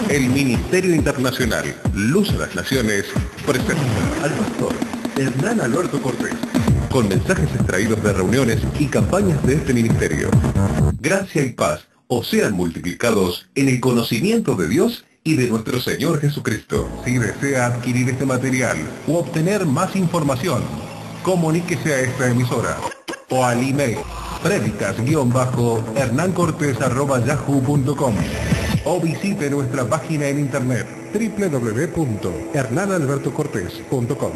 El Ministerio Internacional Luz a las Naciones presenta al pastor Hernán Alberto Cortés con mensajes extraídos de reuniones y campañas de este ministerio. Gracia y paz os sean multiplicados en el conocimiento de Dios y de nuestro Señor Jesucristo. Si desea adquirir este material u obtener más información, comuníquese a esta emisora o al email predicas-hernancortes@yahoo.com o visite nuestra página en internet www.hernanalbertocortes.com.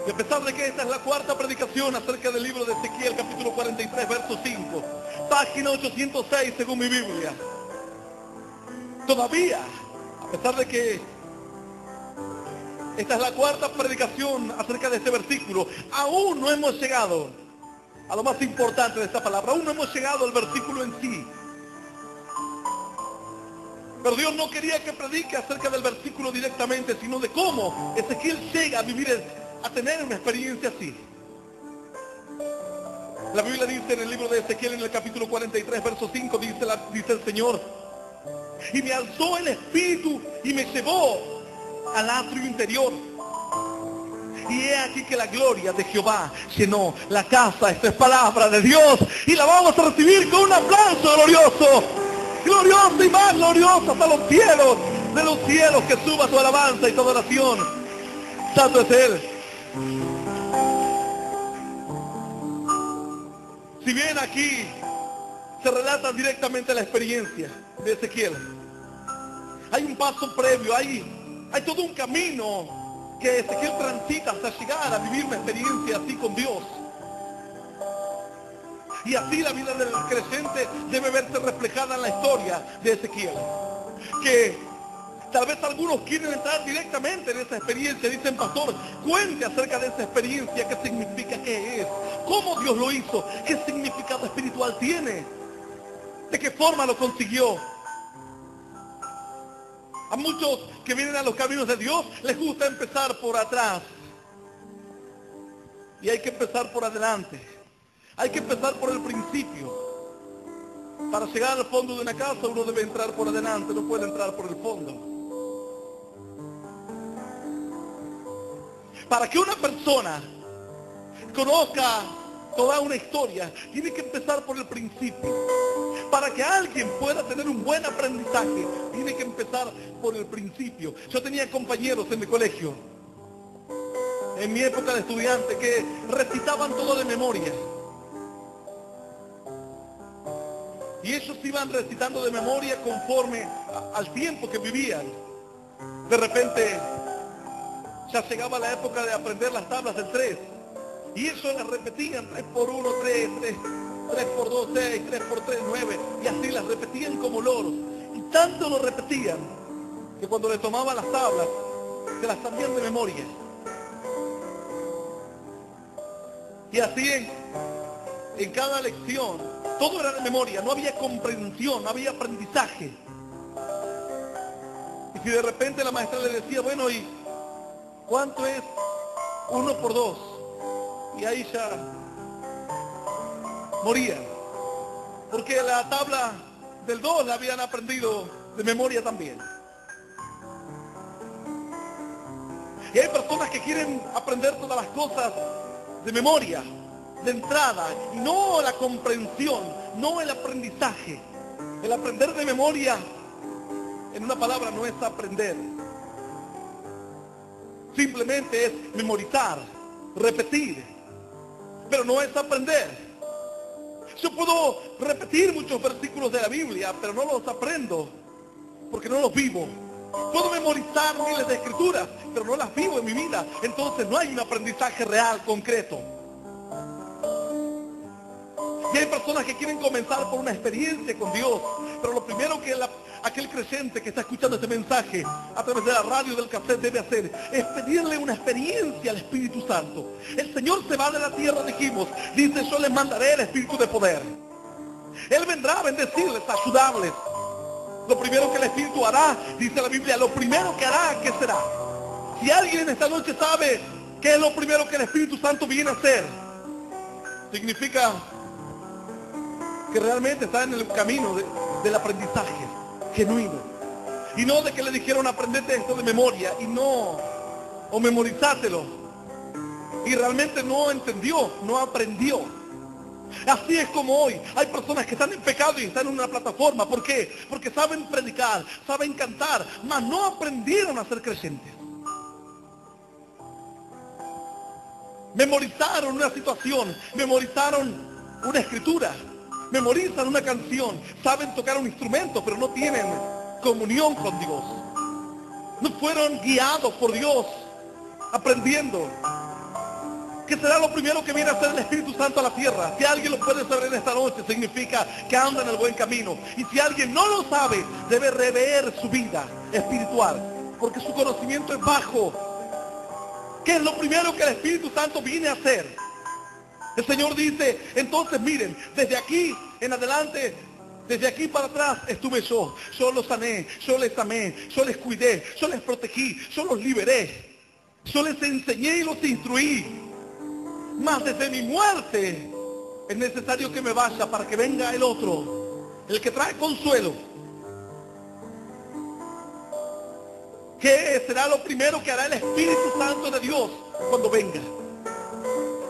Y a pesar de que esta es la cuarta predicación acerca del libro de Ezequiel, capítulo 43, verso 5, página 806 según mi Biblia, todavía, a pesar de que esta es la cuarta predicación acerca de este versículo, aún no hemos llegado a lo más importante de esta palabra, aún no hemos llegado al versículo en sí. Pero Dios no quería que predique acerca del versículo directamente, sino de cómo Ezequiel llega a vivir, a tener una experiencia así. La Biblia dice en el libro de Ezequiel, en el capítulo 43, verso 5, dice el Señor: y me alzó el espíritu y me llevó al atrio interior. Y he aquí que la gloria de Jehová llenó la casa. Esta es palabra de Dios y la vamos a recibir con un aplauso glorioso. Glorioso y más glorioso hasta los cielos de los cielos, que suba su alabanza y su adoración. Santo es Él. Si bien aquí se relata directamente la experiencia de Ezequiel, hay un paso previo, hay todo un camino que Ezequiel transita hasta llegar a vivir una experiencia así con Dios. Y así la vida del creyente debe verse reflejada en la historia de Ezequiel. Que tal vez algunos quieren entrar directamente en esa experiencia. Dicen: pastor, cuente acerca de esa experiencia. ¿Qué significa? ¿Qué es? ¿Cómo Dios lo hizo? ¿Qué significado espiritual tiene? ¿De qué forma lo consiguió? A muchos que vienen a los caminos de Dios les gusta empezar por atrás. Y hay que empezar por adelante. Hay que empezar por el principio. Para llegar al fondo de una casa uno debe entrar por adelante, no puede entrar por el fondo. Para que una persona conozca toda una historia, tiene que empezar por el principio. Para que alguien pueda tener un buen aprendizaje, tiene que empezar por el principio. Yo tenía compañeros en mi colegio, en mi época de estudiante, que recitaban todo de memoria. Y ellos iban recitando de memoria conforme al tiempo que vivían. De repente ya llegaba la época de aprender las tablas del 3. Y ellos las repetían: 3 por 1, 3, 3 por 2, 6, 3 por 3, 9. Y así las repetían como loros. Y tanto lo repetían que cuando le tomaban las tablas se las sabían de memoria. Y así en cada lección todo era de memoria, no había comprensión, no había aprendizaje. Y si de repente la maestra le decía: bueno, ¿y cuánto es 1 por 2? Y ahí ya morían, porque la tabla del 2 la habían aprendido de memoria también. Y hay personas que quieren aprender todas las cosas de memoria, de entrada, y no la comprensión, no el aprendizaje. El aprender de memoria, en una palabra, no es aprender. Simplemente es memorizar, repetir, pero no es aprender. Yo puedo repetir muchos versículos de la Biblia, pero no los aprendo, porque no los vivo. Puedo memorizar miles de escrituras, pero no las vivo en mi vida. Entonces no hay un aprendizaje real, concreto. Y hay personas que quieren comenzar por una experiencia con Dios, pero lo primero que aquel creyente que está escuchando este mensaje a través de la radio, del cassette, debe hacer es pedirle una experiencia al Espíritu Santo. El Señor se va de la tierra, dijimos, dice: yo les mandaré el Espíritu de poder. Él vendrá a bendecirles, a ayudarles. Lo primero que el Espíritu hará, dice la Biblia, lo primero que hará, ¿qué será? Si alguien en esta noche sabe qué es lo primero que el Espíritu Santo viene a hacer, significa que realmente está en el camino del aprendizaje genuino. Y no de que le dijeron aprendete esto de memoria y no, o memorizátelo. Y realmente no entendió, no aprendió. Así es como hoy hay personas que están en pecado y están en una plataforma. ¿Por qué? Porque saben predicar, saben cantar, mas no aprendieron a ser creyentes. Memorizaron una situación, memorizaron una escritura, memorizan una canción, saben tocar un instrumento, pero no tienen comunión con Dios. No fueron guiados por Dios, aprendiendo. ¿Qué será lo primero que viene a hacer el Espíritu Santo a la tierra? Si alguien lo puede saber en esta noche, significa que anda en el buen camino. Y si alguien no lo sabe, debe rever su vida espiritual, porque su conocimiento es bajo. ¿Qué es lo primero que el Espíritu Santo viene a hacer? El Señor dice, entonces miren, desde aquí en adelante, desde aquí para atrás estuve yo los sané, yo les amé, yo les cuidé, yo les protegí, yo los liberé, yo les enseñé y los instruí. Mas desde mi muerte es necesario que me vaya para que venga el otro, el que trae consuelo. ¿Qué será lo primero que hará el Espíritu Santo de Dios cuando venga?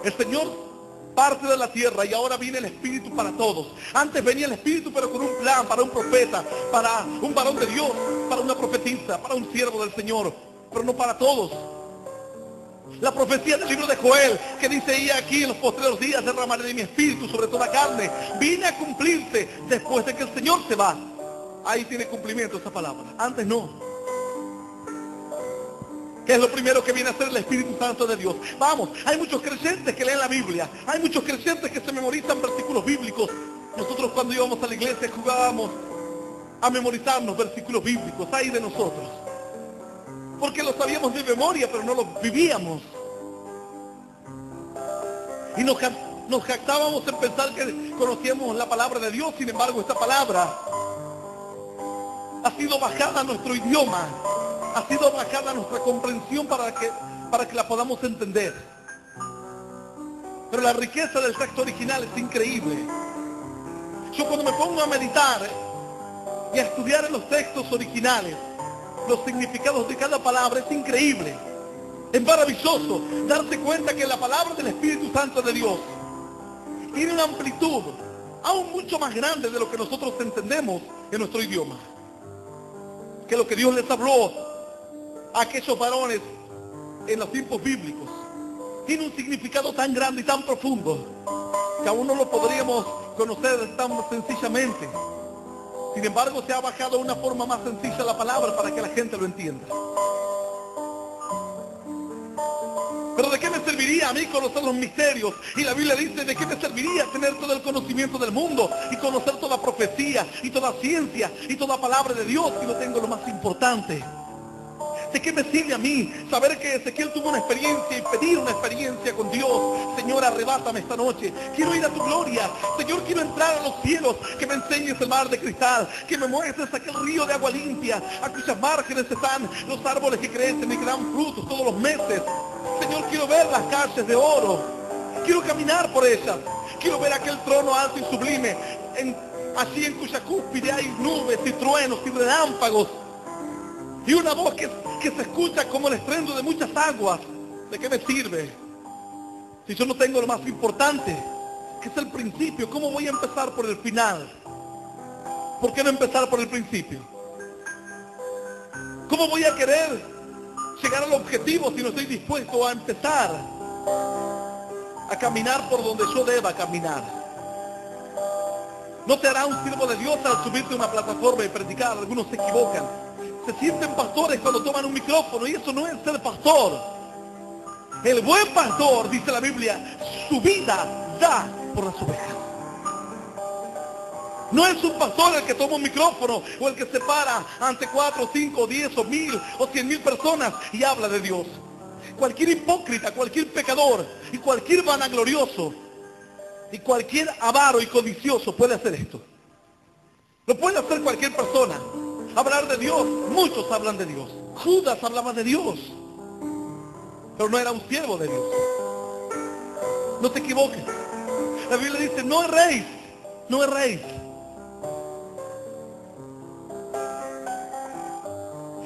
El Señor parte de la tierra y ahora viene el Espíritu para todos. Antes venía el Espíritu pero con un plan para un profeta, para un varón de Dios, para una profetisa, para un siervo del Señor, pero no para todos. La profecía del libro de Joel, que dice, y aquí en los postreros días derramaré de mi espíritu sobre toda carne, viene a cumplirse después de que el Señor se va. Ahí tiene cumplimiento esa palabra, antes no. ¿Qué es lo primero que viene a hacer el Espíritu Santo de Dios? Vamos, hay muchos creyentes que leen la Biblia, hay muchos creyentes que se memorizan versículos bíblicos. Nosotros cuando íbamos a la iglesia jugábamos a memorizarnos versículos bíblicos, ahí de nosotros. Porque lo sabíamos de memoria, pero no lo vivíamos. Y nos jactábamos en pensar que conocíamos la palabra de Dios. Sin embargo, esta palabra ha sido bajada a nuestro idioma, ha sido bajada a nuestra comprensión para que la podamos entender. Pero la riqueza del texto original es increíble. Yo cuando me pongo a meditar y a estudiar en los textos originales los significados de cada palabra, es increíble, es maravilloso darse cuenta que la palabra del Espíritu Santo de Dios tiene una amplitud aún mucho más grande de lo que nosotros entendemos en nuestro idioma. Que lo que Dios les habló a aquellos varones en los tiempos bíblicos tiene un significado tan grande y tan profundo que aún no lo podríamos conocer tan sencillamente. Sin embargo, se ha bajado de una forma más sencilla la palabra para que la gente lo entienda. Pero ¿de qué me serviría a mí conocer los misterios? Y la Biblia dice, ¿de qué me serviría tener todo el conocimiento del mundo y conocer toda profecía y toda ciencia y toda palabra de Dios si no tengo lo más importante? ¿De qué me sirve a mí saber que Ezequiel tuvo una experiencia y pedir una experiencia con Dios? Señor, arrebátame esta noche. Quiero ir a tu gloria. Señor, quiero entrar a los cielos. Que me enseñes el mar de cristal. Que me muestres aquel río de agua limpia, a cuyas márgenes están los árboles que crecen y que dan frutos todos los meses. Señor, quiero ver las calles de oro. Quiero caminar por ellas. Quiero ver aquel trono alto y sublime, así en cuya cúspide hay nubes y truenos y relámpagos. Y una voz que se escucha como el estruendo de muchas aguas. ¿De qué me sirve si yo no tengo lo más importante, que es el principio? ¿Cómo voy a empezar por el final? ¿Por qué no empezar por el principio? ¿Cómo voy a querer llegar al objetivo si no estoy dispuesto a empezar a caminar por donde yo deba caminar? No te hará un siervo de Dios al subirte a una plataforma y predicar. Algunos se equivocan. Se sienten pastores cuando toman un micrófono y eso no es ser pastor. El buen pastor, dice la Biblia, su vida da por las ovejas. No es un pastor el que toma un micrófono o el que se para ante 4, 5, 10 o 1000 o 100,000 personas y habla de Dios. Cualquier hipócrita, cualquier pecador y cualquier vanaglorioso y cualquier avaro y codicioso puede hacer esto. Lo puede hacer cualquier persona. Hablar de Dios, muchos hablan de Dios. Judas hablaba de Dios, pero no era un siervo de Dios. No te equivoques. La Biblia dice, no erréis, no erréis.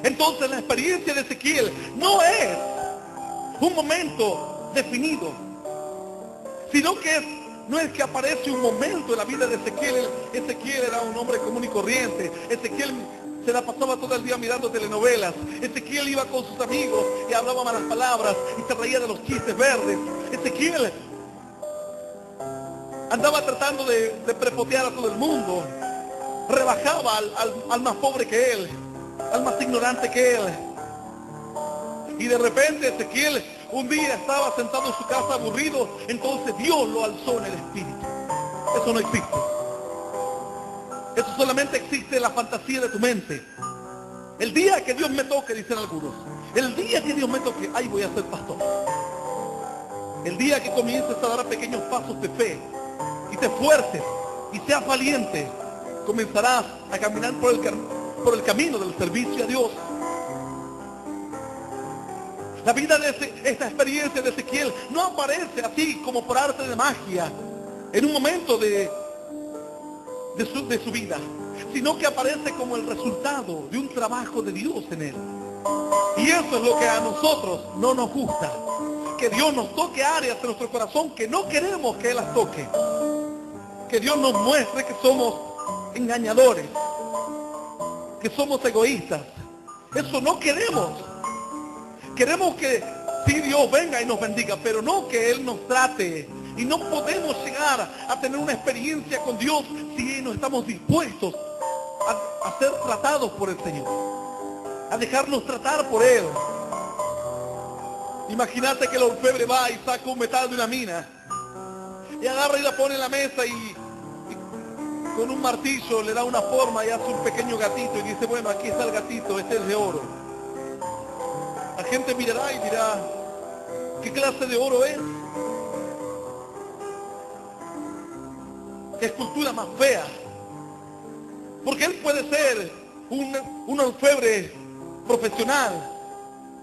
Entonces la experiencia de Ezequiel no es un momento definido, sino que no es que aparece un momento en la vida de Ezequiel. Ezequiel era un hombre común y corriente. Ezequiel se la pasaba todo el día mirando telenovelas. Ezequiel iba con sus amigos y hablaba malas palabras y se reía de los chistes verdes. Ezequiel andaba tratando de prepotear a todo el mundo. Rebajaba al más pobre que él, al más ignorante que él. Y de repente Ezequiel un día estaba sentado en su casa aburrido, entonces Dios lo alzó en el espíritu. Eso no existe. Eso solamente existe en la fantasía de tu mente. El día que Dios me toque, dicen algunos, el día que Dios me toque, ahí voy a ser pastor. El día que comiences a dar pequeños pasos de fe y te esfuerces y seas valiente, comenzarás a caminar por el camino del servicio a Dios. La vida de esta experiencia de Ezequiel no aparece así como por arte de magia en un momento de su vida, sino que aparece como el resultado de un trabajo de Dios en él. Y eso es lo que a nosotros no nos gusta, que Dios nos toque áreas de nuestro corazón que no queremos que Él las toque, que Dios nos muestre que somos engañadores, que somos egoístas. Eso no queremos. Queremos que sí, Dios venga y nos bendiga, pero no que Él nos trate. Y no podemos llegar a tener una experiencia con Dios si no estamos dispuestos a ser tratados por el Señor, a dejarnos tratar por Él. Imagínate que el orfebre va y saca un metal de una mina y agarra y la pone en la mesa y con un martillo le da una forma y hace un pequeño gatito y dice, bueno, aquí está el gatito, este es de oro. La gente mirará y dirá, ¿qué clase de oro es? ¿Qué escultura más fea? Porque él puede ser un orfebre profesional,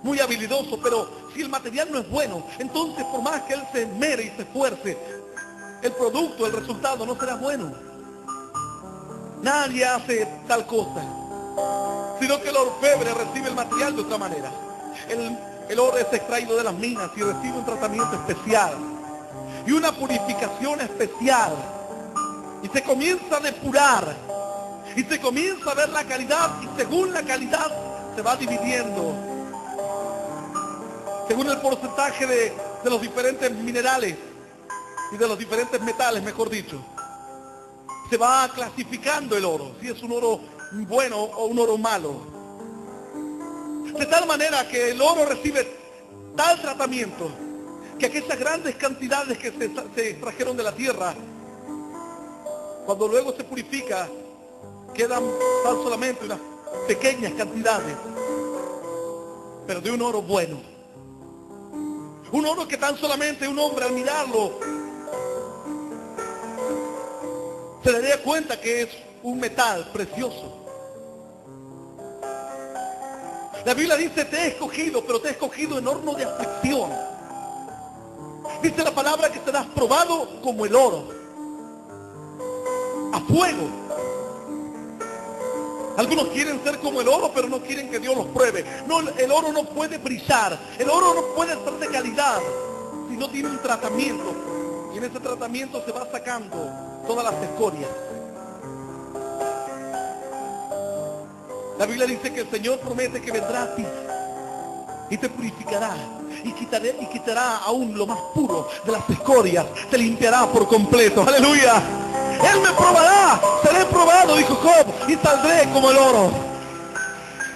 muy habilidoso, pero si el material no es bueno, entonces por más que él se esmere y se esfuerce, el producto, el resultado no será bueno. Nadie hace tal cosa, sino que el orfebre recibe el material de otra manera. El oro es extraído de las minas y recibe un tratamiento especial y una purificación especial, y se comienza a depurar y se comienza a ver la calidad, y según la calidad se va dividiendo según el porcentaje de los diferentes minerales y de los diferentes metales, mejor dicho. Se va clasificando el oro, si es un oro bueno o un oro malo. De tal manera que el oro recibe tal tratamiento que aquellas grandes cantidades que se extrajeron de la tierra, cuando luego se purifica, quedan tan solamente unas pequeñas cantidades, pero de un oro bueno. Un oro que tan solamente un hombre al mirarlo se daría cuenta que es un metal precioso. La Biblia dice, te he escogido, pero te he escogido en horno de aflicción. Dice la palabra que serás probado como el oro, a fuego. Algunos quieren ser como el oro, pero no quieren que Dios los pruebe. No, el oro no puede brillar, el oro no puede ser de calidad si no tiene un tratamiento. Y en ese tratamiento se va sacando todas las escorias. La Biblia dice que el Señor promete que vendrá a ti y te purificará y quitará aún lo más puro de las escorias, te limpiará por completo. Aleluya. Él me probará, seré probado, dijo Job, y saldré como el oro.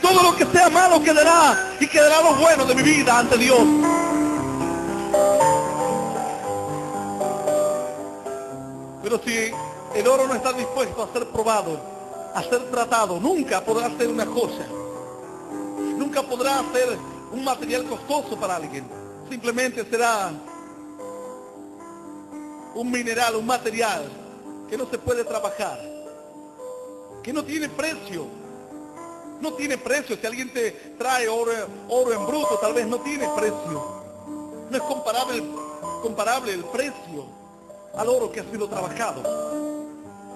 Todo lo que sea malo quedará, y quedará lo bueno de mi vida ante Dios. Pero si el oro no está dispuesto a ser probado, a ser tratado, nunca podrá ser una joya, nunca podrá ser un material costoso para alguien. Simplemente será un mineral, un material que no se puede trabajar, que no tiene precio. No tiene precio. Si alguien te trae oro en bruto, tal vez no tiene precio. No es comparable el precio al oro que ha sido trabajado,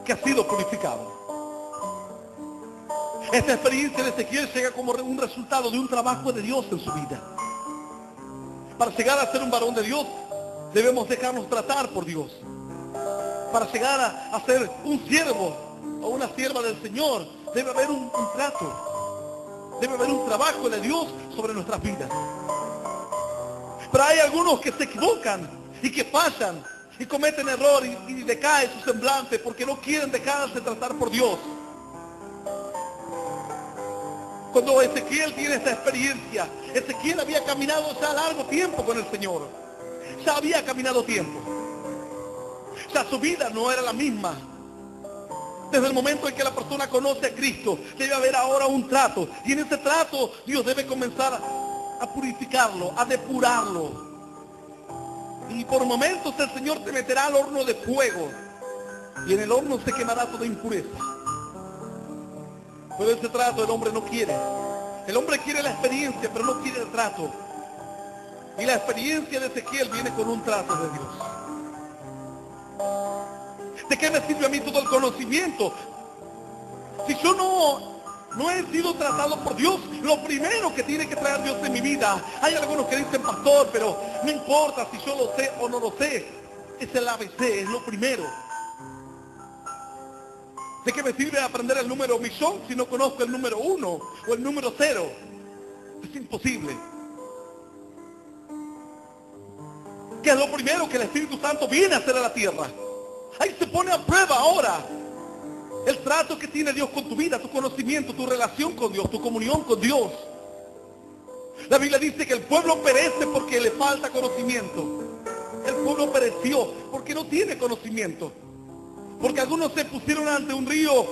que ha sido purificado. Esta experiencia de Ezequiel llega como un resultado de un trabajo de Dios en su vida. Para llegar a ser un varón de Dios, debemos dejarnos tratar por Dios. Para llegar a ser un siervo o una sierva del Señor, debe haber un trato. Debe haber un trabajo de Dios sobre nuestras vidas. Pero hay algunos que se equivocan y que fallan y cometen error y decae su semblante porque no quieren dejarse tratar por Dios. Cuando Ezequiel tiene esta experiencia, Ezequiel había caminado ya largo tiempo con el Señor. Ya había caminado tiempo. Ya su vida no era la misma. Desde el momento en que la persona conoce a Cristo, debe haber ahora un trato. Y en ese trato Dios debe comenzar a purificarlo, a depurarlo. Y por momentos el Señor te meterá al horno de fuego. Y en el horno se quemará toda impureza. Pero ese trato el hombre no quiere. El hombre quiere la experiencia, pero no quiere el trato. Y la experiencia de Ezequiel viene con un trato de Dios. ¿De qué me sirve a mí todo el conocimiento? Si yo no he sido tratado por Dios, lo primero que tiene que traer Dios en mi vida. Hay algunos que dicen, pastor, pero no importa si yo lo sé o no lo sé. Es el ABC, es lo primero. ¿De qué me sirve aprender el número millón si no conozco el número 1 o el número 0? Es imposible. ¿Qué es lo primero que el Espíritu Santo viene a hacer a la tierra? Ahí se pone a prueba ahora el trato que tiene Dios con tu vida, tu conocimiento, tu relación con Dios, tu comunión con Dios. La Biblia dice que el pueblo perece porque le falta conocimiento. El pueblo pereció porque no tiene conocimiento. Porque algunos se pusieron ante un río,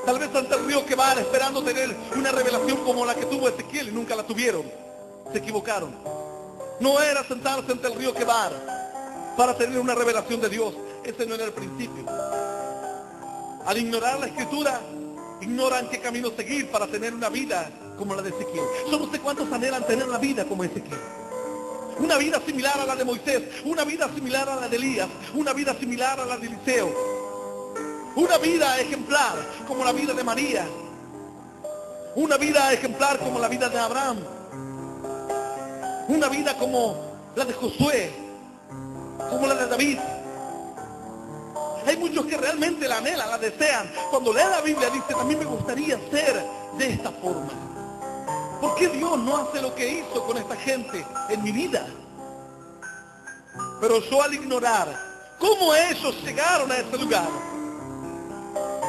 tal vez ante el río Quebar, esperando tener una revelación como la que tuvo Ezequiel y nunca la tuvieron. Se equivocaron. No era sentarse ante el río Quebar para tener una revelación de Dios. Ese no era el principio. Al ignorar la Escritura, ignoran qué camino seguir para tener una vida como la de Ezequiel. Yo no sé cuántos anhelan tener una vida como Ezequiel. Una vida similar a la de Moisés, una vida similar a la de Elías, una vida similar a la de Eliseo. Una vida ejemplar como la vida de María. Una vida ejemplar como la vida de Abraham. Una vida como la de Josué, como la de David. Hay muchos que realmente la anhelan, la desean. Cuando leen la Biblia dicen, a mí me gustaría ser de esta forma. ¿Por qué Dios no hace lo que hizo con esta gente en mi vida? Pero yo al ignorar cómo ellos llegaron a ese lugar,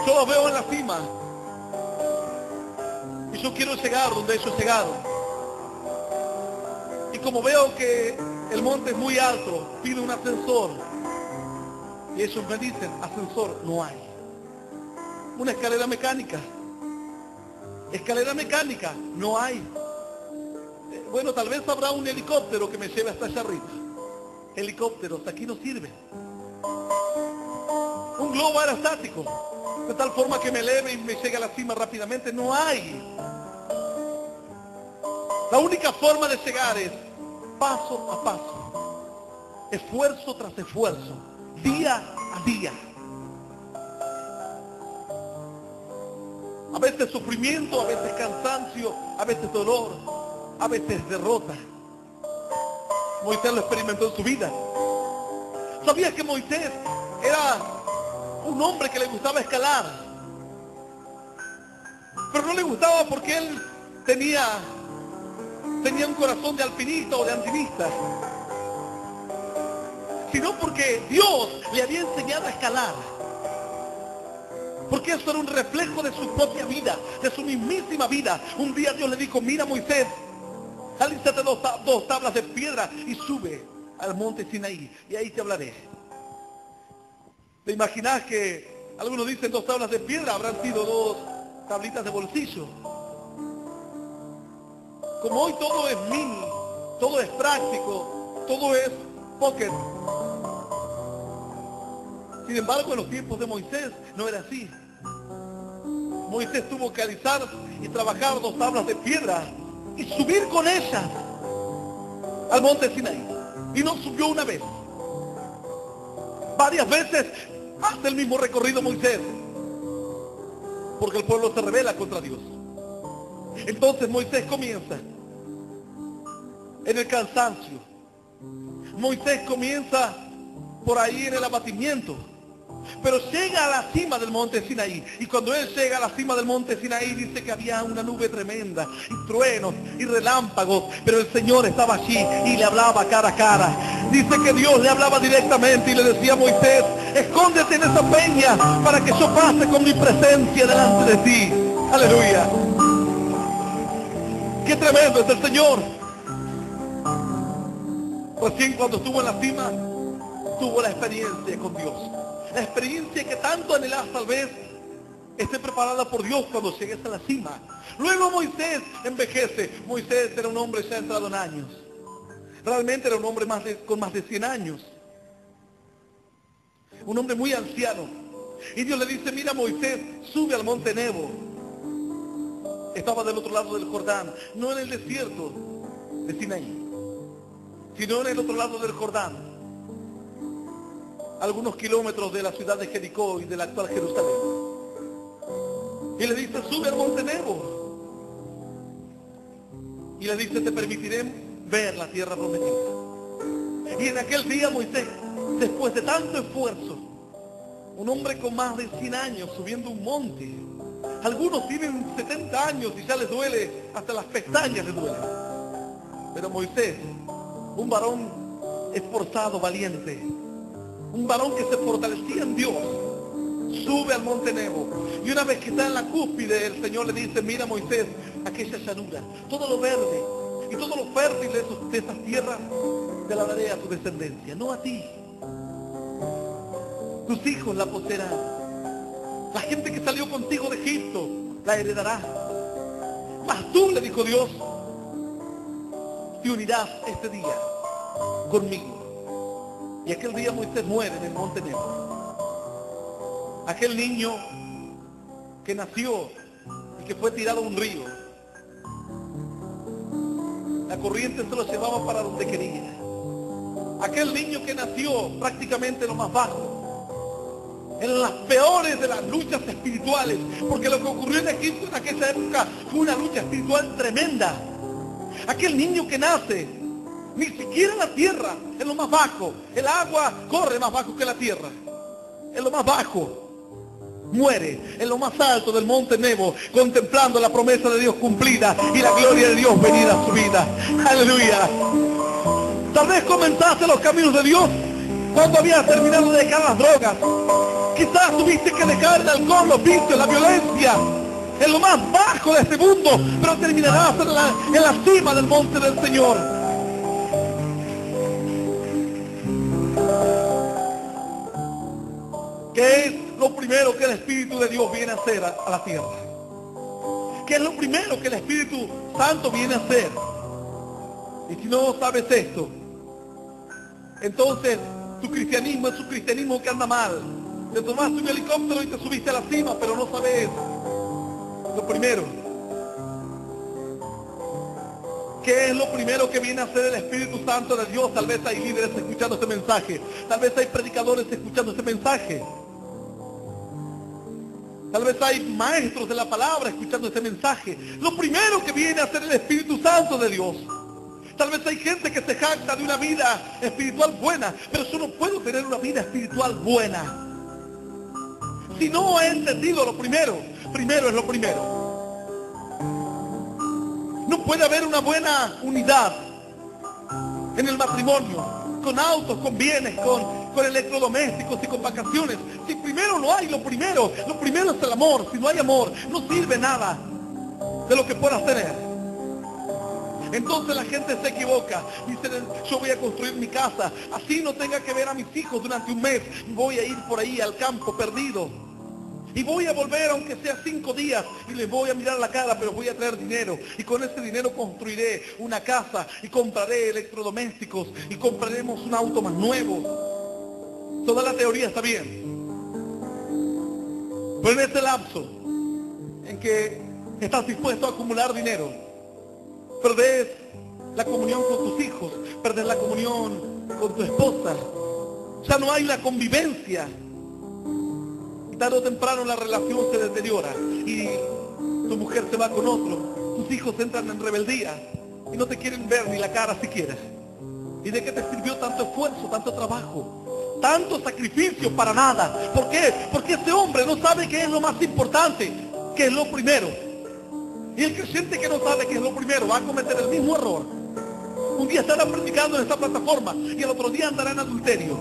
yo los veo en la cima y yo quiero llegar donde ellos llegaron. Y como veo que el monte es muy alto, pido un ascensor. Y ellos me dicen, ascensor no hay. Una escalera mecánica. Escalera mecánica no hay. Bueno, tal vez habrá un helicóptero que me lleve hasta allá arriba. Helicópteros aquí no sirven. Un globo aerostático, de tal forma que me eleve y me llegue a la cima rápidamente, no hay. La única forma de llegar es paso a paso, esfuerzo tras esfuerzo, día a día. A veces sufrimiento, a veces cansancio, a veces dolor, a veces derrota. Moisés lo experimentó en su vida. ¿Sabías que Moisés era un hombre que le gustaba escalar? Pero no le gustaba porque él tenía un corazón de alpinista o de andinista, sino porque Dios le había enseñado a escalar. Porque eso era un reflejo de su propia vida, de su mismísima vida. Un día Dios le dijo, mira Moisés, alízate dos tablas de piedra y sube al monte Sinaí y ahí te hablaré. ¿Te imaginas que algunos dicen 2 tablas de piedra? Habrán sido 2 tablitas de bolsillo. Como hoy todo es mini, todo es práctico, todo es pocket. Sin embargo, en los tiempos de Moisés no era así. Moisés tuvo que alisar y trabajar 2 tablas de piedra y subir con ellas al monte Sinaí. Y no subió una vez. Varias veces hace el mismo recorrido Moisés. Porque el pueblo se rebela contra Dios. Entonces Moisés comienza en el cansancio. Moisés comienza por ahí en el abatimiento. Pero llega a la cima del monte Sinaí. Y cuando él llega a la cima del monte Sinaí, dice que había una nube tremenda, y truenos, y relámpagos. Pero el Señor estaba allí y le hablaba cara a cara. Dice que Dios le hablaba directamente y le decía a Moisés: escóndete en esa peña para que yo pase con mi presencia delante de ti. Aleluya. Qué tremendo es el Señor. Recién cuando estuvo en la cima, tuvo la experiencia con Dios. La experiencia que tanto anhelás, tal vez esté preparada por Dios cuando llegues a la cima. Luego Moisés envejece. Moisés era un hombre ya entrado en años. Realmente era un hombre con más de 100 años. Un hombre muy anciano. Y Dios le dice: mira, Moisés, sube al monte Nebo. Estaba del otro lado del Jordán, no en el desierto de Sinaí, sino en el otro lado del Jordán, algunos kilómetros de la ciudad de Jericó y de la actual Jerusalén. Y le dice: sube al monte Nebo. Y le dice: te permitiré ver la tierra prometida. Y en aquel día Moisés, después de tanto esfuerzo, un hombre con más de 100 años subiendo un monte. Algunos tienen 70 años y ya les duele, hasta las pestañas les duelen. Pero Moisés, un varón esforzado, valiente, un varón que se fortalecía en Dios, sube al monte Nebo. Y una vez que está en la cúspide, el Señor le dice: mira, Moisés, aquella llanura, todo lo verde y todo lo fértil de esas tierras te la daré a tu descendencia, no a ti. Tus hijos la poseerán. La gente que salió contigo de Egipto la heredará. Mas tú, le dijo Dios, te unirás este día conmigo. Y aquel día Moisés muere en el monte Nebo. Aquel niño que nació y que fue tirado a un río, la corriente se lo llevaba para donde quería. Aquel niño que nació prácticamente lo más bajo, en las peores de las luchas espirituales, porque lo que ocurrió en Egipto en aquella época fue una lucha espiritual tremenda. Aquel niño que nace, ni siquiera en la tierra, en lo más bajo, el agua corre más bajo que la tierra, en lo más bajo, muere en lo más alto del monte Nebo, contemplando la promesa de Dios cumplida y la gloria de Dios venida a su vida. Aleluya. Tal vez comenzaste los caminos de Dios cuando habías terminado de dejar las drogas. Quizás tuviste que dejar el alcohol, los vicios, la violencia, en lo más bajo de este mundo, pero terminarás en la cima del monte del Señor. ¿Qué es lo primero que el Espíritu de Dios viene a hacer a la tierra? ¿Qué es lo primero que el Espíritu Santo viene a hacer? Y si no sabes esto, entonces tu cristianismo es un cristianismo que anda mal. Te tomaste un helicóptero y te subiste a la cima, pero no sabes lo primero. ¿Qué es lo primero que viene a hacer el Espíritu Santo de Dios? Tal vez hay líderes escuchando este mensaje. Tal vez hay predicadores escuchando este mensaje. Tal vez hay maestros de la palabra escuchando este mensaje. Lo primero que viene a hacer el Espíritu Santo de Dios. Tal vez hay gente que se jacta de una vida espiritual buena, pero yo no puedo tener una vida espiritual buena si no he entendido lo primero. Primero es lo primero. No puede haber una buena unidad en el matrimonio, con autos, con bienes, con electrodomésticos y con vacaciones, si primero no hay lo primero. Lo primero es el amor. Si no hay amor, no sirve nada de lo que puedas tener. Entonces la gente se equivoca. Dicen: yo voy a construir mi casa, así no tenga que ver a mis hijos durante un mes. Voy a ir por ahí al campo perdido. Y voy a volver aunque sea 5 días y les voy a mirar la cara, pero voy a traer dinero. Y con ese dinero construiré una casa y compraré electrodomésticos y compraremos un auto más nuevo. Toda la teoría está bien. Pero en ese lapso en que estás dispuesto a acumular dinero, perdés la comunión con tus hijos, perdés la comunión con tu esposa. Ya no hay la convivencia. Y tarde o temprano la relación se deteriora y tu mujer se va con otro tus hijos entran en rebeldía y no te quieren ver ni la cara siquiera. ¿Y de qué te sirvió tanto esfuerzo, tanto trabajo, tanto sacrificio para nada? ¿Por qué? Porque ese hombre no sabe qué es lo más importante, qué es lo primero. Y el creyente que no sabe qué es lo primero va a cometer el mismo error. Un día estará predicando en esta plataforma y el otro día andará en adulterio.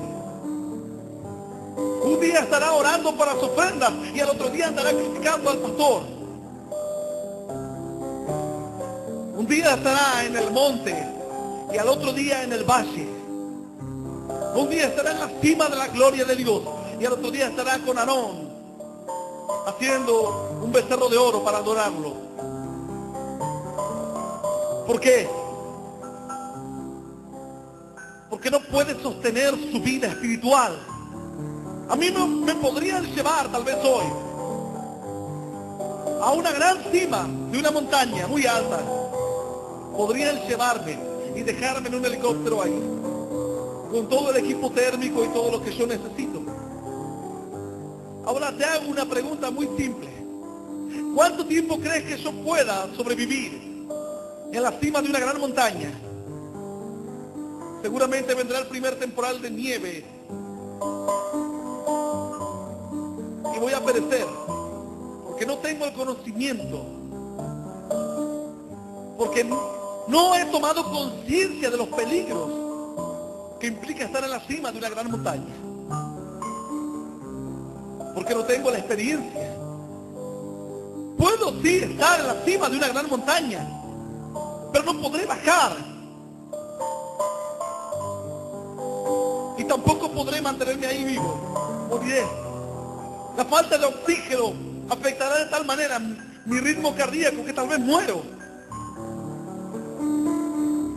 Un día estará orando para su ofrenda y al otro día andará criticando al pastor. Un día estará en el monte y al otro día en el valle. Un día estará en la cima de la gloria de Dios y al otro día estará con Aarón haciendo un becerro de oro para adorarlo. ¿Por qué? Porque no puede sostener su vida espiritual. A mí no me podrían llevar tal vez hoy a una gran cima de una montaña muy alta. Podrían llevarme y dejarme en un helicóptero ahí, con todo el equipo térmico y todo lo que yo necesito. Ahora te hago una pregunta muy simple. ¿Cuánto tiempo crees que yo pueda sobrevivir en la cima de una gran montaña? Seguramente vendrá el primer temporal de nieve y voy a perecer, porque no tengo el conocimiento, porque no he tomado conciencia de los peligros que implica estar en la cima de una gran montaña, porque no tengo la experiencia. Puedo sí estar en la cima de una gran montaña, pero no podré bajar y tampoco podré mantenerme ahí vivo. Moriré. La falta de oxígeno afectará de tal manera mi ritmo cardíaco que tal vez muero.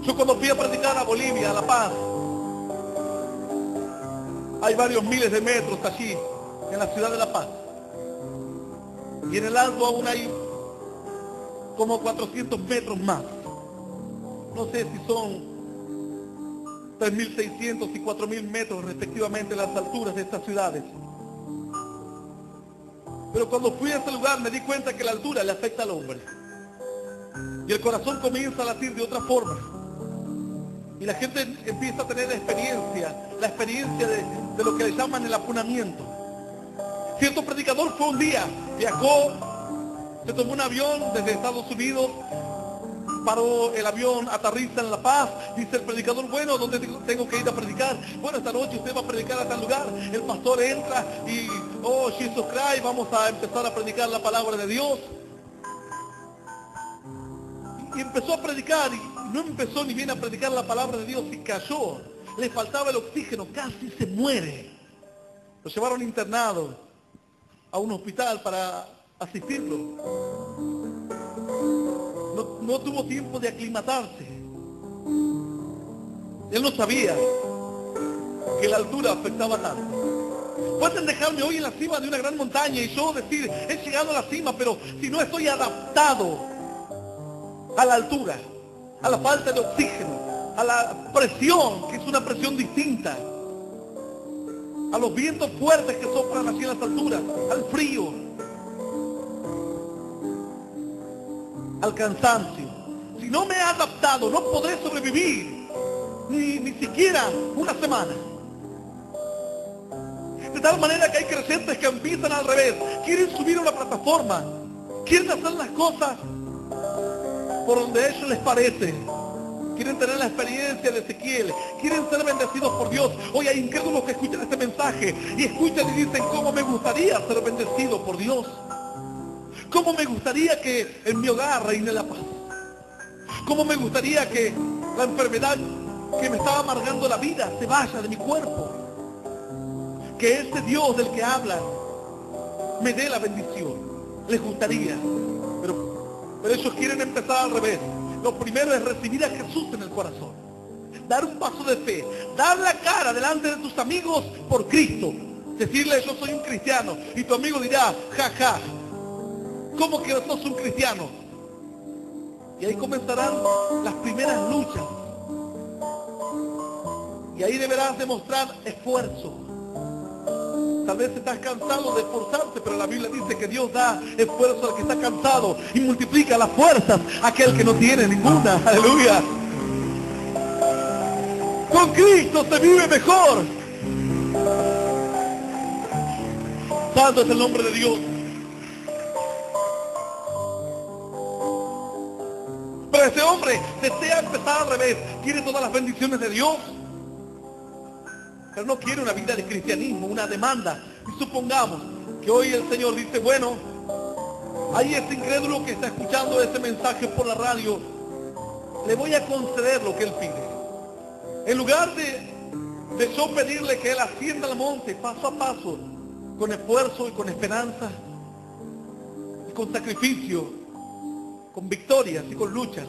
Yo cuando fui a predicar a Bolivia, a La Paz, hay varios miles de metros allí, en la ciudad de La Paz. Y en el alto aún hay como 400 metros más. No sé si son 3.600 y 4.000 metros respectivamente las alturas de estas ciudades. Pero cuando fui a ese lugar me di cuenta que la altura le afecta al hombre. Y el corazón comienza a latir de otra forma. Y la gente empieza a tener la experiencia de lo que le llaman el apunamiento. Cierto predicador fue un día, viajó, se tomó un avión desde Estados Unidos, paró el avión, aterriza en La Paz, dice el predicador, bueno, ¿dónde tengo que ir a predicar? Bueno, esta noche usted va a predicar a tal lugar. El pastor entra y, oh, Jesus Christ, vamos a empezar a predicar la palabra de Dios. Y empezó a predicar, y no empezó ni bien a predicar la palabra de Dios y cayó. Le faltaba el oxígeno, casi se muere. Lo llevaron internado a un hospital para asistirlo. No tuvo tiempo de aclimatarse. Él no sabía que la altura afectaba tanto. Pueden dejarme hoy en la cima de una gran montaña y yo decir, he llegado a la cima, pero si no estoy adaptado a la altura, a la falta de oxígeno, a la presión, que es una presión distinta, a los vientos fuertes que soplan así en las alturas, al frío, al cansancio. Si no me he adaptado, no podré sobrevivir ni siquiera una semana. De tal manera que hay creyentes que empiezan al revés, quieren subir a una plataforma, quieren hacer las cosas por donde a ellos les parece, quieren tener la experiencia de Ezequiel, quieren ser bendecidos por Dios. Hoy hay incrédulos que escuchan este mensaje y escuchan y dicen, ¿cómo me gustaría ser bendecido por Dios? ¿Cómo me gustaría que en mi hogar reine la paz? ¿Cómo me gustaría que la enfermedad que me estaba amargando la vida se vaya de mi cuerpo? Que este Dios del que hablan me dé la bendición. Les gustaría, pero ellos quieren empezar al revés. Lo primero es recibir a Jesús en el corazón, dar un paso de fe, dar la cara delante de tus amigos por Cristo, decirle yo soy un cristiano, y tu amigo dirá, jaja, ¿cómo que sos un cristiano? Y ahí comenzarán las primeras luchas, y ahí deberás demostrar esfuerzo, Tal vez estás cansado de esforzarte, pero la Biblia dice que Dios da esfuerzo al que está cansado y multiplica las fuerzas a aquel que no tiene ninguna. Aleluya. Con Cristo se vive mejor. Santo es el nombre de Dios. Pero ese hombre desea empezar al revés. Quiere todas las bendiciones de Dios, pero no quiere una vida de cristianismo, una demanda. Y supongamos que hoy el Señor dice, bueno, hay este incrédulo que está escuchando este mensaje por la radio, le voy a conceder lo que él pide. En lugar de yo pedirle que él ascienda al monte paso a paso, con esfuerzo y con esperanza, y con sacrificio, con victorias y con luchas,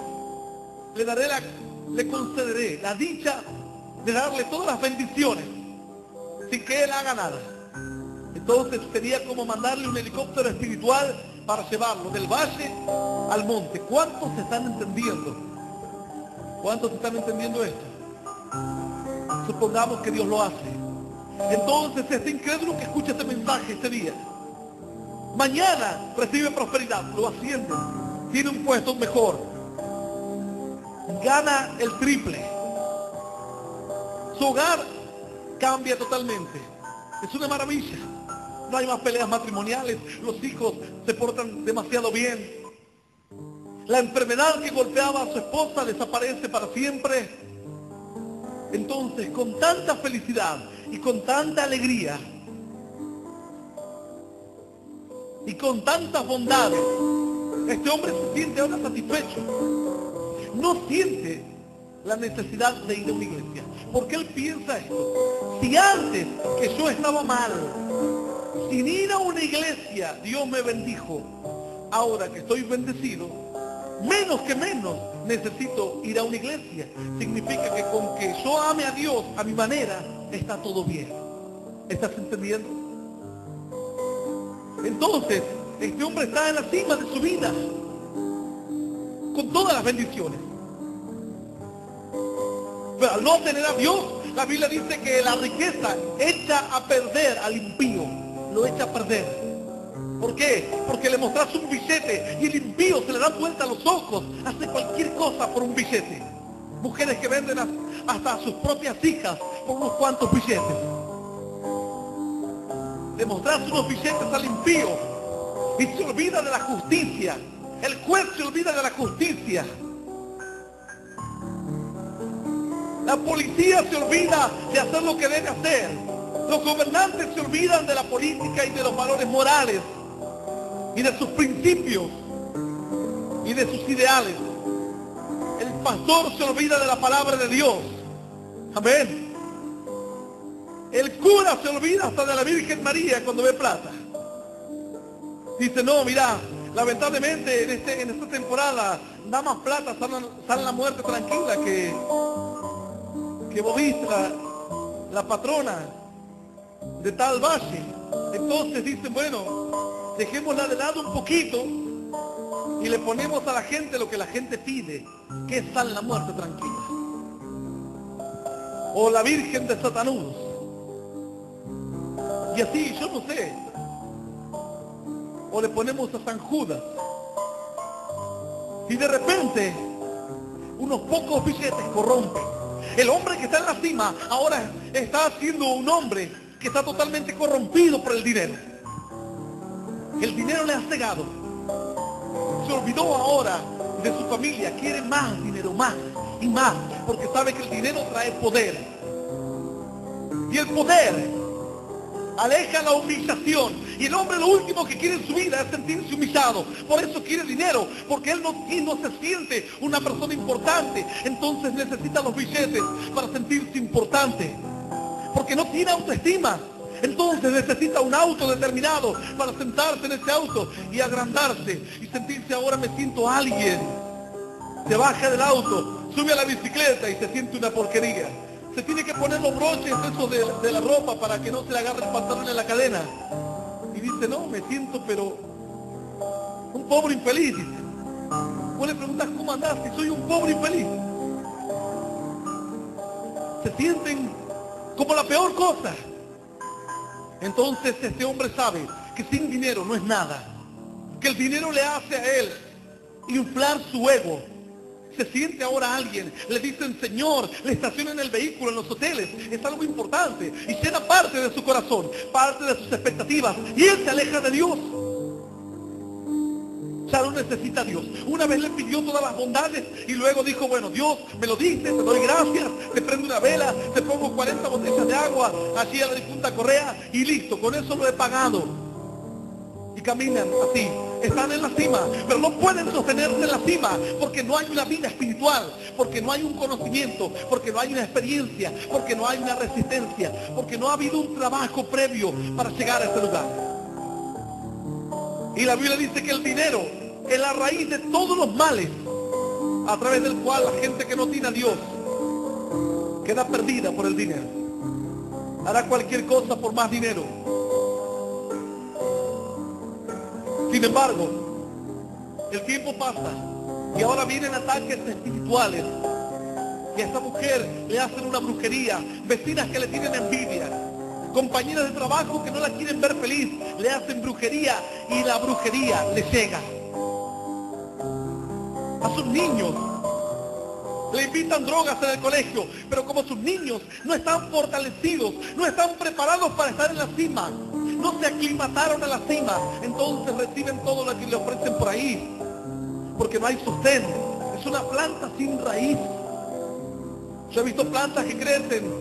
le concederé la dicha de darle todas las bendiciones sin que él haga nada. Entonces sería como mandarle un helicóptero espiritual para llevarlo del valle al monte. ¿Cuántos se están entendiendo? ¿Cuántos están entendiendo esto? Supongamos que Dios lo hace. Entonces este incrédulo que escucha este mensaje este día, mañana recibe prosperidad, lo ascienden, tiene un puesto mejor, gana el triple, su hogar cambia totalmente, es una maravilla. No hay más peleas matrimoniales, los hijos se portan demasiado bien, la enfermedad que golpeaba a su esposa desaparece para siempre. Entonces, con tanta felicidad y con tanta alegría y con tantas bondades, este hombre se siente ahora satisfecho. No siente la necesidad de ir a una iglesia. ¿Por qué él piensa esto? Si antes que yo estaba mal, sin ir a una iglesia, Dios me bendijo, ahora que estoy bendecido, menos necesito ir a una iglesia. Significa que con que yo ame a Dios a mi manera, está todo bien. ¿Estás entendiendo? Entonces, este hombre está en la cima de su vida, con todas las bendiciones. Pero al no tener a Dios, la Biblia dice que la riqueza echa a perder al impío, lo echa a perder. ¿Por qué? Porque le mostras un billete y el impío se le da vuelta a los ojos, hace cualquier cosa por un billete. Mujeres que venden hasta a sus propias hijas por unos cuantos billetes. Le mostras unos billetes al impío y se olvida de la justicia. El juez se olvida de la justicia. La policía se olvida de hacer lo que debe hacer. Los gobernantes se olvidan de la política y de los valores morales y de sus principios y de sus ideales. El pastor se olvida de la palabra de Dios. Amén. El cura se olvida hasta de la Virgen María cuando ve plata. Dice, no, mira, lamentablemente en esta temporada da más plata, sale la muerte tranquila que vos viste la patrona de tal valle. Entonces dicen, bueno, dejémosla de lado un poquito y le ponemos a la gente lo que la gente pide, que es San la muerte tranquila, o la Virgen de Satanús, y así, yo no sé, o le ponemos a San Judas, y de repente unos pocos billetes corrompen. El hombre que está en la cima ahora está siendo un hombre que está totalmente corrompido por el dinero. El dinero le ha cegado. Se olvidó ahora de su familia, quiere más dinero, más y más, porque sabe que el dinero trae poder. Y el poder aleja la humillación. Y el hombre lo último que quiere en su vida es sentirse humillado. Por eso quiere dinero, porque él no se siente una persona importante. Entonces necesita los billetes para sentirse importante, porque no tiene autoestima. Entonces necesita un auto determinado para sentarse en ese auto y agrandarse y sentirse, ahora me siento alguien. Se baja del auto, sube a la bicicleta y se siente una porquería. Se tiene que poner los broches esos de la ropa para que no se le agarre el pantalón en la cadena. Y dice, no, me siento pero un pobre infeliz, dice. Vos le preguntas, ¿cómo andás? Y soy un pobre infeliz. Se sienten como la peor cosa. Entonces este hombre sabe que sin dinero no es nada, que el dinero le hace a él inflar su ego. Se siente ahora alguien, le dicen Señor, le estacionan el vehículo en los hoteles, es algo importante y llena parte de su corazón, parte de sus expectativas, y él se aleja de Dios. Ya no necesita a Dios. Una vez le pidió todas las bondades y luego dijo, bueno, Dios, me lo diste, te doy gracias, te prendo una vela, te pongo 40 botellas de agua allí a la difunta Correa y listo, con eso lo he pagado. Y caminan así, están en la cima, pero no pueden sostenerse en la cima porque no hay una vida espiritual, porque no hay un conocimiento, porque no hay una experiencia, porque no hay una resistencia, porque no ha habido un trabajo previo para llegar a ese lugar. Y la Biblia dice que el dinero es la raíz de todos los males, a través del cual la gente que no tiene a Dios queda perdida por el dinero. Hará cualquier cosa por más dinero. Sin embargo, el tiempo pasa y ahora vienen ataques espirituales. Y a esta mujer le hacen una brujería, vecinas que le tienen envidia, compañeras de trabajo que no la quieren ver feliz, le hacen brujería y la brujería le llega. A sus niños le invitan drogas en el colegio, pero como sus niños no están fortalecidos, no están preparados para estar en la cima, no se aclimataron a la cima, entonces reciben todo lo que le ofrecen por ahí, porque no hay sostén. Es una planta sin raíz. Yo he visto plantas que crecen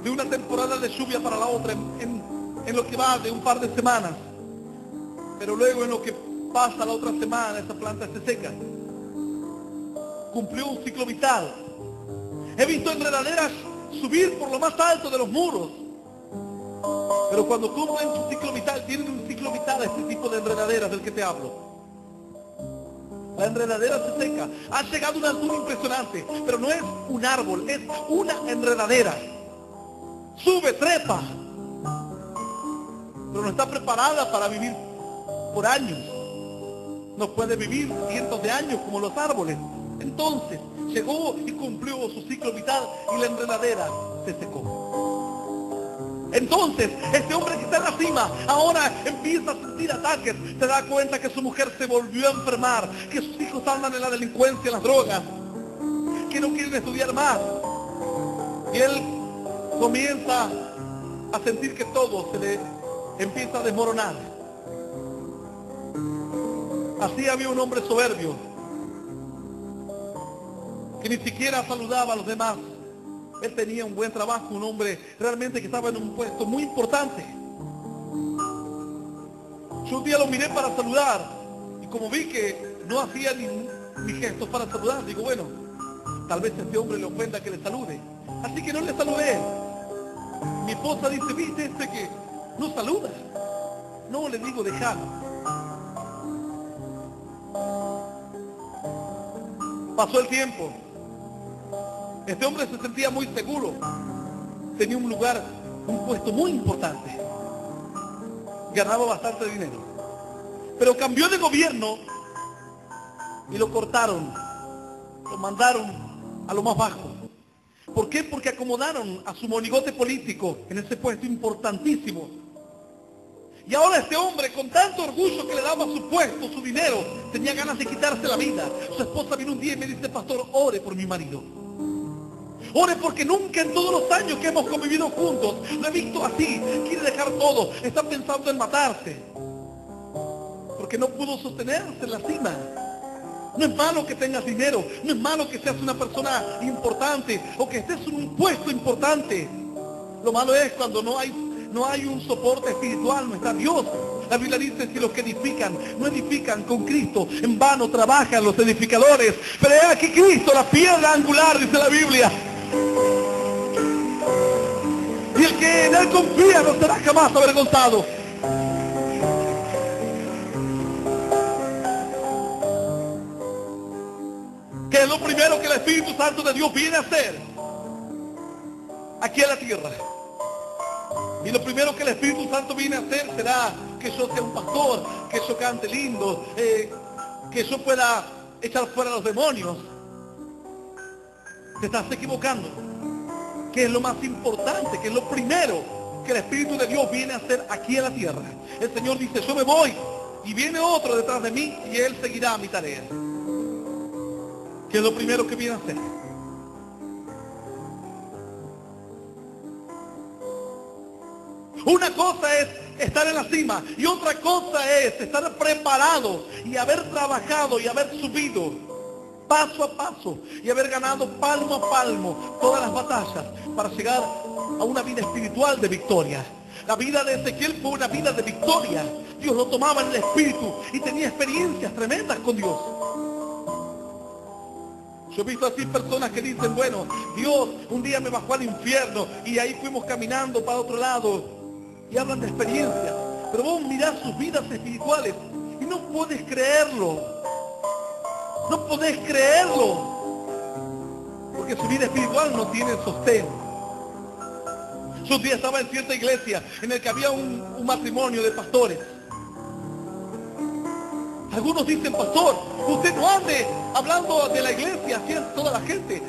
de una temporada de lluvia para la otra, en lo que va de un par de semanas, pero luego en lo que pasa la otra semana, esa planta se seca. Cumplió un ciclo vital. He visto enredaderas subir por lo más alto de los muros, pero cuando cumplen su ciclo vital, tienen un ciclo vital, este tipo de enredaderas del que te hablo. La enredadera se seca, ha llegado a una altura impresionante, pero no es un árbol, es una enredadera. Sube, trepa, pero no está preparada para vivir por años. No puede vivir cientos de años como los árboles. Entonces llegó y cumplió su ciclo vital y la enredadera se secó. Entonces este hombre que está en la cima ahora empieza a sentir ataques. Se da cuenta que su mujer se volvió a enfermar, que sus hijos andan en la delincuencia, en las drogas, que no quieren estudiar más. Y él comienza a sentir que todo se le empieza a desmoronar. Así había un hombre soberbio que ni siquiera saludaba a los demás. Él tenía un buen trabajo, un hombre realmente que estaba en un puesto muy importante. Yo un día lo miré para saludar y como vi que no hacía ni gestos para saludar, digo, bueno, tal vez a este hombre le ofenda que le salude. Así que no le saludé. Mi esposa dice, ¿viste este que no saluda? No, le digo, déjalo. Pasó el tiempo. Este hombre se sentía muy seguro. Tenía un lugar, un puesto muy importante. Ganaba bastante dinero. Pero cambió de gobierno y lo cortaron. Lo mandaron a lo más bajo. ¿Por qué? Porque acomodaron a su monigote político en ese puesto importantísimo. Y ahora este hombre, con tanto orgullo que le daba su puesto, su dinero, tenía ganas de quitarse la vida. Su esposa vino un día y me dice, pastor, ore por mi marido. Ore porque nunca en todos los años que hemos convivido juntos lo he visto así. Quiere dejar todo, está pensando en matarse. Porque no pudo sostenerse en la cima. No es malo que tengas dinero, no es malo que seas una persona importante o que estés en un puesto importante. Lo malo es cuando no hay un soporte espiritual, no está Dios. La Biblia dice que los que edifican, no edifican con Cristo, en vano trabajan los edificadores. Pero es aquí Cristo, la piedra angular, dice la Biblia. Y el que en él confía no será jamás avergonzado. ¿Qué es lo primero que el Espíritu Santo de Dios viene a hacer aquí en la tierra? Y lo primero que el Espíritu Santo viene a hacer será que yo sea un pastor, que yo cante lindo, que yo pueda echar fuera a los demonios. Te estás equivocando. ¿Qué es lo más importante? ¿Qué es lo primero que el Espíritu de Dios viene a hacer aquí en la tierra. El Señor dice, yo me voy y viene otro detrás de mí y Él seguirá mi tarea. ¿Qué es lo primero que viene a hacer? Una cosa es estar en la cima y otra cosa es estar preparado y haber trabajado y haber subido paso a paso y haber ganado palmo a palmo todas las batallas para llegar a una vida espiritual de victoria. La vida de Ezequiel fue una vida de victoria. Dios lo tomaba en el espíritu y tenía experiencias tremendas con Dios. Yo he visto así personas que dicen, bueno, Dios un día me bajó al infierno y ahí fuimos caminando para otro lado. Y hablan de experiencias, pero vos mirás sus vidas espirituales y no podés creerlo. No podés creerlo. Porque su vida espiritual no tiene sostén. Yo un día estaba en cierta iglesia en el que había un matrimonio de pastores. Algunos dicen, pastor, usted no ande hablando de la iglesia, así es toda la gente.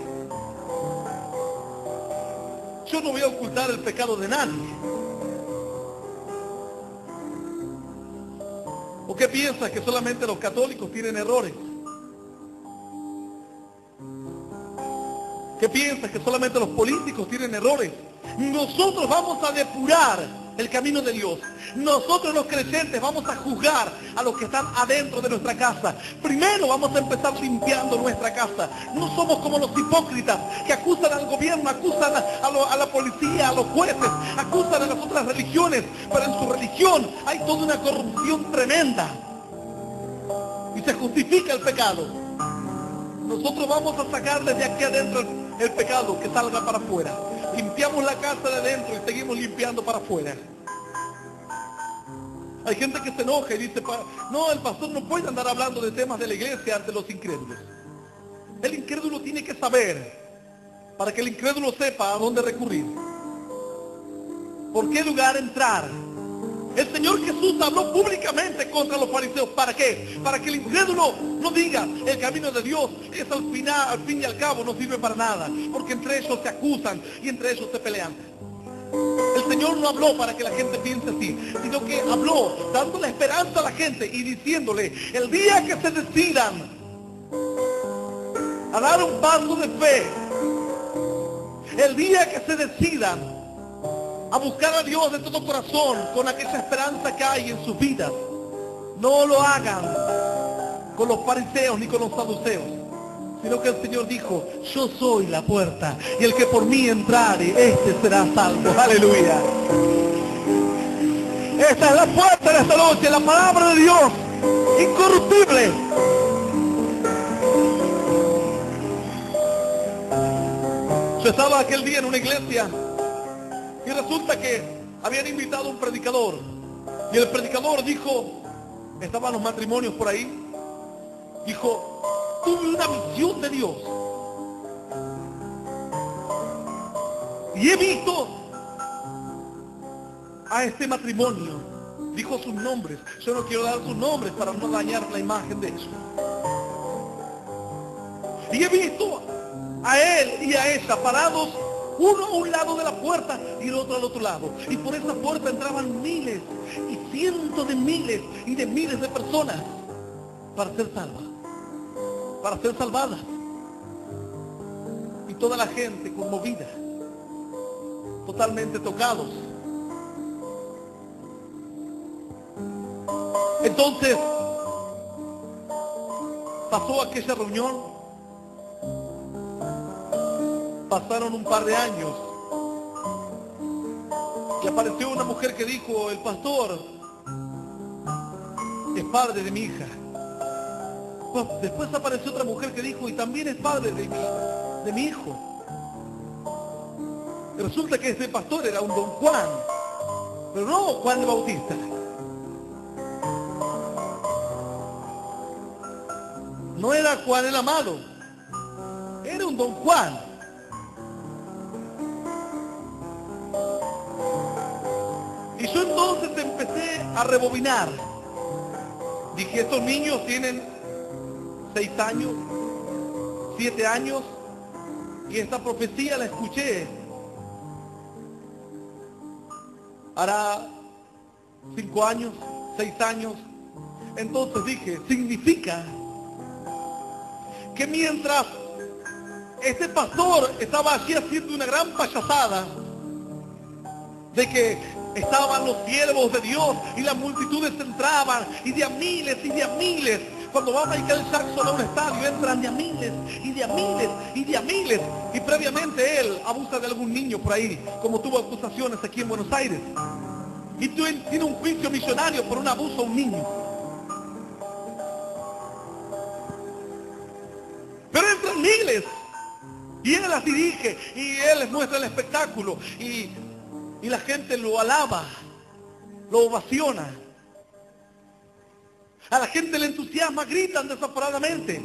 Yo no voy a ocultar el pecado de nadie. ¿O qué piensas que solamente los católicos tienen errores? ¿Qué piensas que solamente los políticos tienen errores? Nosotros vamos a depurar el camino de Dios. Nosotros los creyentes vamos a juzgar a los que están adentro de nuestra casa. Primero vamos a empezar limpiando nuestra casa. No somos como los hipócritas que acusan al gobierno, acusan a la policía, a los jueces, acusan a las otras religiones, pero en su religión hay toda una corrupción tremenda y se justifica el pecado. Nosotros vamos a sacar desde aquí adentro el pecado que salga para afuera. Limpiamos la casa de adentro y seguimos limpiando para afuera. Hay gente que se enoja y dice, no, el pastor no puede andar hablando de temas de la iglesia ante los incrédulos. El incrédulo tiene que saber, para que el incrédulo sepa a dónde recurrir, por qué lugar entrar. El Señor Jesús habló públicamente contra los fariseos. ¿Para qué? Para que el incrédulo no diga, el camino de Dios es al fin y al cabo no sirve para nada, porque entre ellos se acusan y entre ellos se pelean. El Señor no habló para que la gente piense así, sino que habló dando la esperanza a la gente y diciéndole, el día que se decidan a dar un paso de fe, el día que se decidan a buscar a Dios de todo corazón, con aquella esperanza que hay en sus vidas, no lo hagan con los fariseos ni con los saduceos, sino que el Señor dijo, yo soy la puerta, y el que por mí entrare, este será salvo. Aleluya. Esta es la puerta de esta noche, la palabra de Dios, incorruptible. Yo estaba aquel día en una iglesia y resulta que habían invitado a un predicador. Y el predicador dijo, estaban los matrimonios por ahí, dijo, tuve una visión de Dios. Y he visto a este matrimonio. Dijo sus nombres. Yo no quiero dar sus nombres para no dañar la imagen de ellos. Y he visto a él y a ella parados, uno a un lado de la puerta y el otro al otro lado. Y por esa puerta entraban miles y cientos de miles y de miles de personas para ser salvas, para ser salvadas. Y toda la gente conmovida, totalmente tocados. Entonces pasó aquella reunión. Pasaron un par de años y apareció una mujer que dijo, el pastor es padre de mi hija. Pues después apareció otra mujer que dijo, y también es padre de mi hijo. Y resulta que ese pastor era un don Juan, pero no Juan el Bautista. No era Juan el Amado, era un don Juan. Y yo entonces empecé a rebobinar. Dije, estos niños tienen 6 años, 7 años, y esta profecía la escuché hará 5 años, 6 años. Entonces dije, significa que mientras este pastor estaba allí haciendo una gran payasada, de que estaban los siervos de Dios y las multitudes entraban, y de a miles y de a miles. Cuando va Michael Jackson a un estadio, entran de a miles y de a miles y de a miles. Y previamente él abusa de algún niño por ahí, como tuvo acusaciones aquí en Buenos Aires. Y tiene un juicio millonario por un abuso a un niño. Pero entran miles. Y él las dirige, y él les muestra el espectáculo, y la gente lo alaba, lo ovaciona. A la gente le entusiasma, gritan desaforadamente.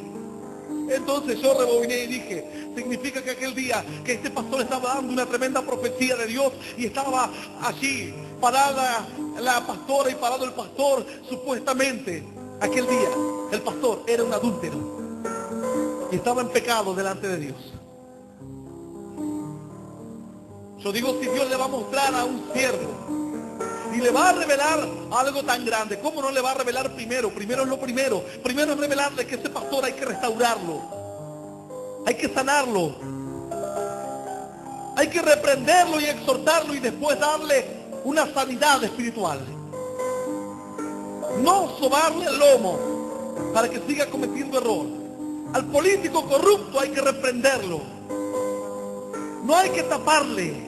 Entonces yo rebobiné y dije, significa que aquel día que este pastor estaba dando una tremenda profecía de Dios, y estaba allí parada la pastora y parado el pastor, supuestamente aquel día el pastor era un adúltero y estaba en pecado delante de Dios. Yo digo, si Dios le va a mostrar a un siervo y le va a revelar algo tan grande, ¿cómo no le va a revelar primero? Primero es lo primero. Primero es revelarle que ese pastor hay que restaurarlo, hay que sanarlo, hay que reprenderlo y exhortarlo, y después darle una sanidad espiritual. No sobarle el lomo para que siga cometiendo error. Al político corrupto hay que reprenderlo, no hay que taparle.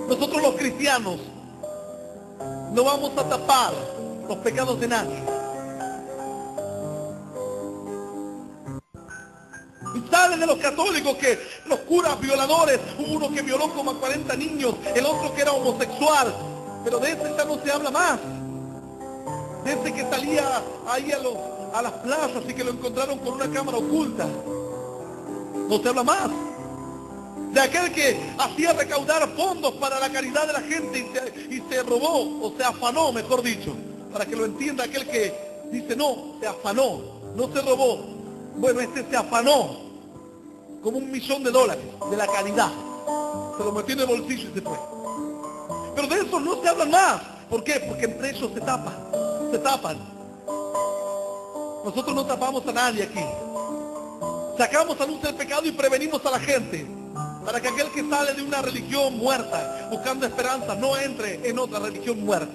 Nosotros los cristianos no vamos a tapar los pecados de nadie. Y sale de los católicos que los curas violadores, uno que violó como a 40 niños, el otro que era homosexual, pero de ese ya no se habla más. De ese que salía ahí a las plazas y que lo encontraron con una cámara oculta, no se habla más. De aquel que hacía recaudar fondos para la caridad de la gente y se robó, o se afanó, mejor dicho, para que lo entienda aquel que dice, no, se afanó, no se robó. Bueno, este se afanó como $1 millón de la caridad, se lo metió en el bolsillo y se fue. Pero de eso no se habla más. ¿Por qué? Porque entre ellos se tapan. Nosotros no tapamos a nadie aquí. Sacamos a luz el pecado y prevenimos a la gente, para que aquel que sale de una religión muerta, buscando esperanza, no entre en otra religión muerta,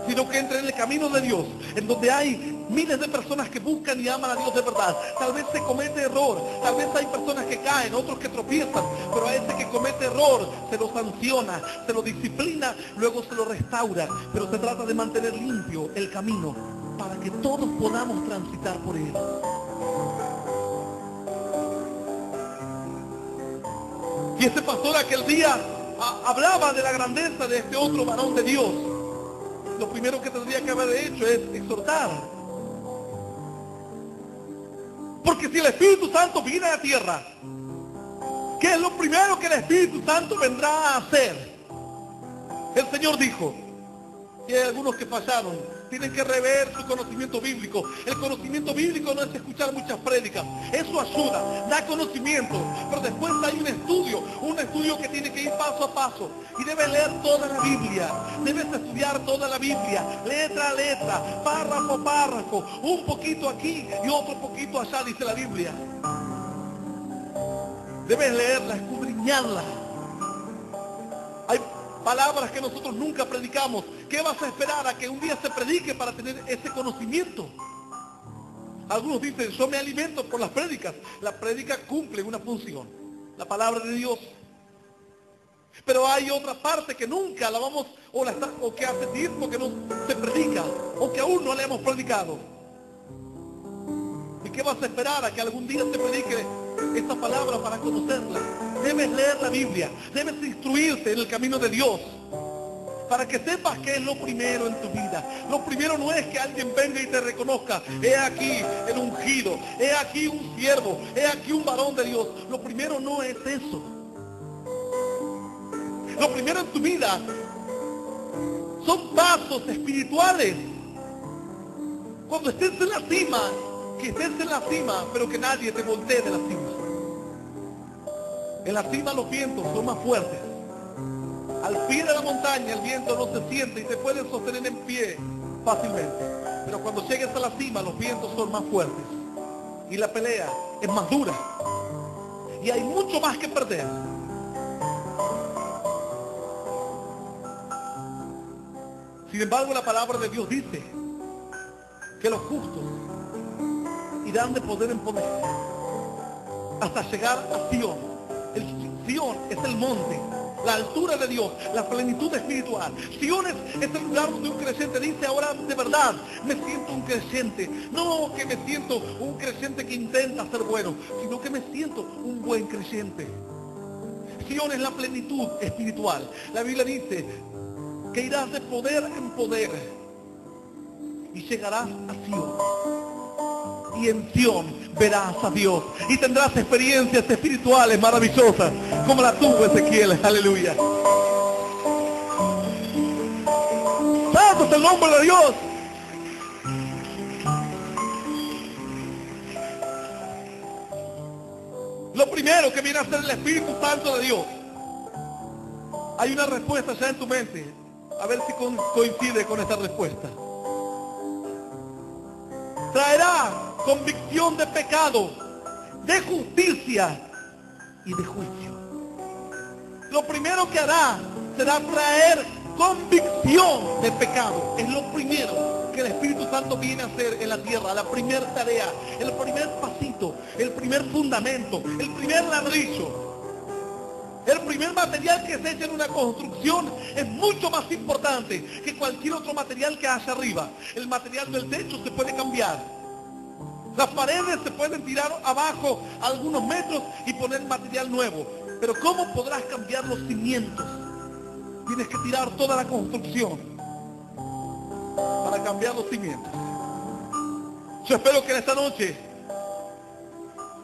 sino que entre en el camino de Dios, en donde hay miles de personas que buscan y aman a Dios de verdad. Tal vez se comete error, tal vez hay personas que caen, otros que tropiezan, pero a ese que comete error se lo sanciona, se lo disciplina, luego se lo restaura, pero se trata de mantener limpio el camino para que todos podamos transitar por él. Y este pastor aquel día hablaba de la grandeza de este otro varón de Dios. Lo primero que tendría que haber hecho es exhortar. Porque si el Espíritu Santo viene a la tierra, ¿qué es lo primero que el Espíritu Santo vendrá a hacer? El Señor dijo, y hay algunos que fallaron, tienen que rever su conocimiento bíblico. El conocimiento bíblico no es escuchar muchas prédicas, eso ayuda, da conocimiento, pero después hay un estudio que tiene que ir paso a paso, y debes leer toda la Biblia, debes estudiar toda la Biblia, letra a letra, párrafo a párrafo, un poquito aquí y otro poquito allá, dice la Biblia. Debes leerla, escudriñarla. Hay palabras que nosotros nunca predicamos. ¿Qué vas a esperar a que un día se predique para tener ese conocimiento? Algunos dicen, yo me alimento por las prédicas. La prédica cumple una función, la palabra de Dios. Pero hay otra parte que nunca la vamos, o que hace tiempo que no se predica, o que aún no la hemos predicado. ¿Y qué vas a esperar a que algún día se predique esta palabra para conocerla? Debes leer la Biblia, debes instruirte en el camino de Dios, para que sepas qué es lo primero en tu vida. Lo primero no es que alguien venga y te reconozca, he aquí el ungido, he aquí un siervo, he aquí un varón de Dios. Lo primero no es eso. Lo primero en tu vida son pasos espirituales. Cuando estés en la cima, que estés en la cima, pero que nadie te voltee de la cima. En la cima los vientos son más fuertes. Al pie de la montaña el viento no se siente y te puedes sostener en pie fácilmente. Pero cuando llegues a la cima los vientos son más fuertes y la pelea es más dura y hay mucho más que perder. Sin embargo, la palabra de Dios dice que los justos irán de poder en poder hasta llegar a Sión. El Sión es el monte, la altura de Dios, la plenitud espiritual. Sión es el lugar donde un creyente dice: ahora de verdad me siento un creyente. No que me siento un creyente que intenta ser bueno, sino que me siento un buen creyente. Sión es la plenitud espiritual. La Biblia dice que irás de poder en poder y llegarás a Sión. Y en Sión verás a Dios y tendrás experiencias espirituales maravillosas como la tuvo Ezequiel. Aleluya. Santo es el nombre de Dios. Lo primero que viene a ser el Espíritu Santo de Dios. Hay una respuesta ya en tu mente. A ver si coincide con esta respuesta. Traerá convicción de pecado, de justicia y de juicio. Lo primero que hará será traer convicción de pecado. Es lo primero que el Espíritu Santo viene a hacer en la tierra. La primera tarea, el primer pasito, el primer fundamento, el primer ladrillo. El primer material que se echa en una construcción es mucho más importante que cualquier otro material que haya arriba. El material del techo se puede cambiar. Las paredes se pueden tirar abajo algunos metros y poner material nuevo. Pero ¿cómo podrás cambiar los cimientos? Tienes que tirar toda la construcción para cambiar los cimientos. Yo espero que en esta noche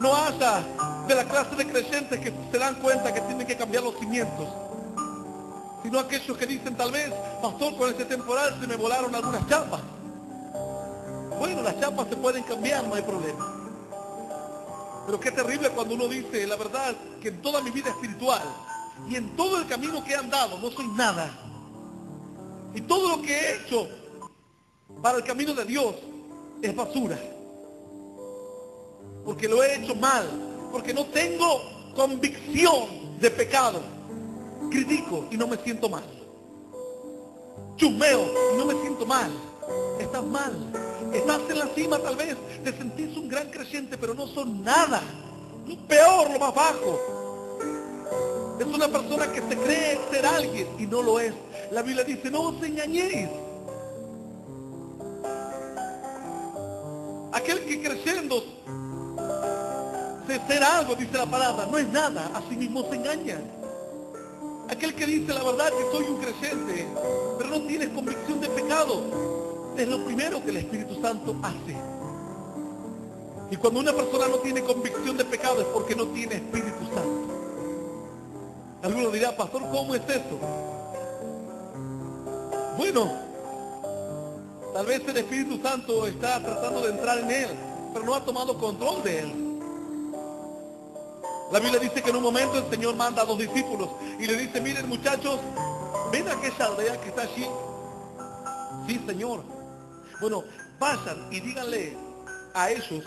no haya de la clase de creyentes que se dan cuenta que tienen que cambiar los cimientos, sino aquellos que dicen: tal vez, pastor, con este temporal se me volaron algunas chapas. Bueno, las chapas se pueden cambiar, no hay problema. Pero qué terrible cuando uno dice: la verdad que en toda mi vida espiritual y en todo el camino que he andado no soy nada, y todo lo que he hecho para el camino de Dios es basura, porque lo he hecho mal, porque no tengo convicción de pecado. Critico y no me siento mal, chusmeo y no me siento mal. Estás mal, estás en la cima, tal vez te sentís un gran creyente, pero no son nada. Lo peor, lo más bajo, es una persona que se cree ser alguien y no lo es. La Biblia dice: no os engañéis. Aquel que creyendo de ser algo, dice la palabra, no es nada, a sí mismo se engaña. Aquel que dice la verdad que soy un creyente, pero no tienes convicción de pecado, es lo primero que el Espíritu Santo hace. Y cuando una persona no tiene convicción de pecado es porque no tiene Espíritu Santo. Alguno dirá: pastor, ¿cómo es eso? Bueno, tal vez el Espíritu Santo está tratando de entrar en él, pero no ha tomado control de él. La Biblia dice que en un momento el Señor manda a 2 discípulos y le dice: miren, muchachos, ven a aquella aldea que está allí. Sí, Señor. Bueno, vayan y díganle a ellos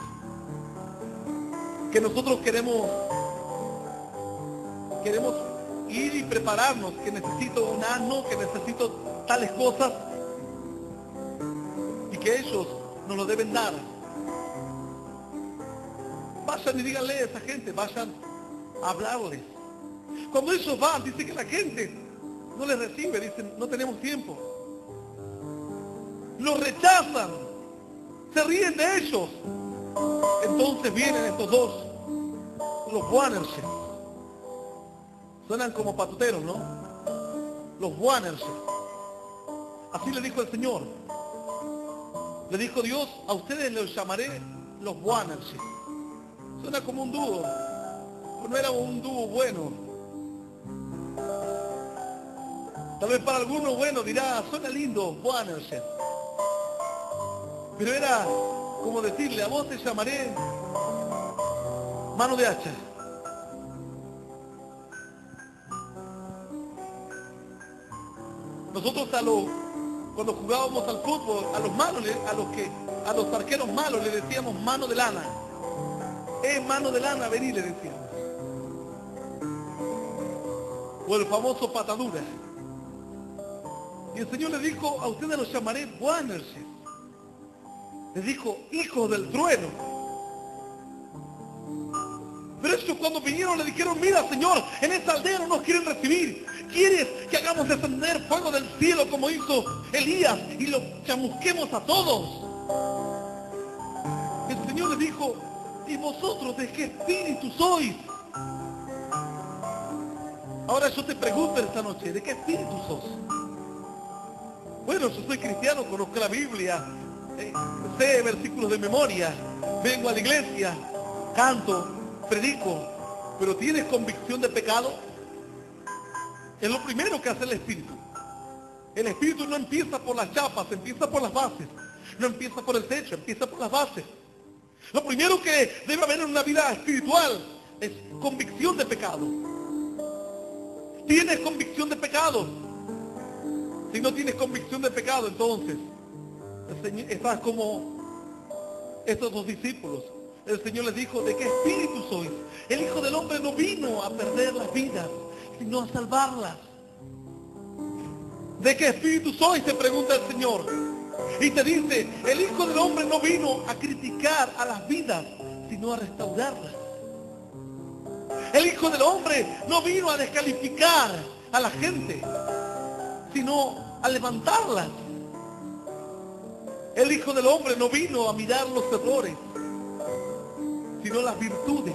que nosotros queremos ir y prepararnos, que necesito un asno, que necesito tales cosas, y que ellos nos lo deben dar. Vayan y díganle a esa gente, vayan a hablarles. Cuando ellos van, dice que la gente no les recibe, dicen: no tenemos tiempo. Los rechazan, se ríen de ellos. Entonces vienen estos dos, los Boanerges. Suenan como patuteros, ¿no? Los Boanerges. Así le dijo el Señor. Le dijo Dios: a ustedes los llamaré los Boanerges. Suena como un dúo, pero no era un dúo bueno. Tal vez para algunos, bueno, dirá: suena lindo, Boanerges. Pero era como decirle: a vos te llamaré mano de hacha. Nosotros cuando jugábamos al fútbol, a los arqueros malos le decíamos mano de lana. Mano de lana, vení, le decíamos. O el famoso patadura. Y el Señor le dijo, a ustedes los llamaré Boanerges. Les dijo, hijos del trueno. Pero ellos cuando vinieron le dijeron, mira Señor, en esta aldea no nos quieren recibir. ¿Quieres que hagamos descender fuego del cielo como hizo Elías y lo chamusquemos a todos? El Señor les dijo, ¿y vosotros de qué espíritu sois? Ahora yo te pregunto esta noche, ¿de qué espíritu sos? Bueno, yo soy cristiano, conozco la Biblia, sé versículos de memoria, vengo a la iglesia, canto, predico, pero ¿tienes convicción de pecado? Es lo primero que hace el Espíritu. El Espíritu no empieza por las chapas, empieza por las bases. No empieza por el techo, empieza por las bases. Lo primero que debe haber en una vida espiritual es convicción de pecado. ¿Tienes convicción de pecado? Si no tienes convicción de pecado, entonces estás como estos dos discípulos. El Señor les dijo, ¿de qué espíritu sois? El Hijo del Hombre no vino a perder las vidas, sino a salvarlas. ¿De qué espíritu sois? Te pregunta el Señor. Y te dice, el Hijo del Hombre no vino a criticar a las vidas, sino a restaurarlas. El Hijo del Hombre no vino a descalificar a la gente, sino a levantarlas. El Hijo del Hombre no vino a mirar los errores, sino las virtudes.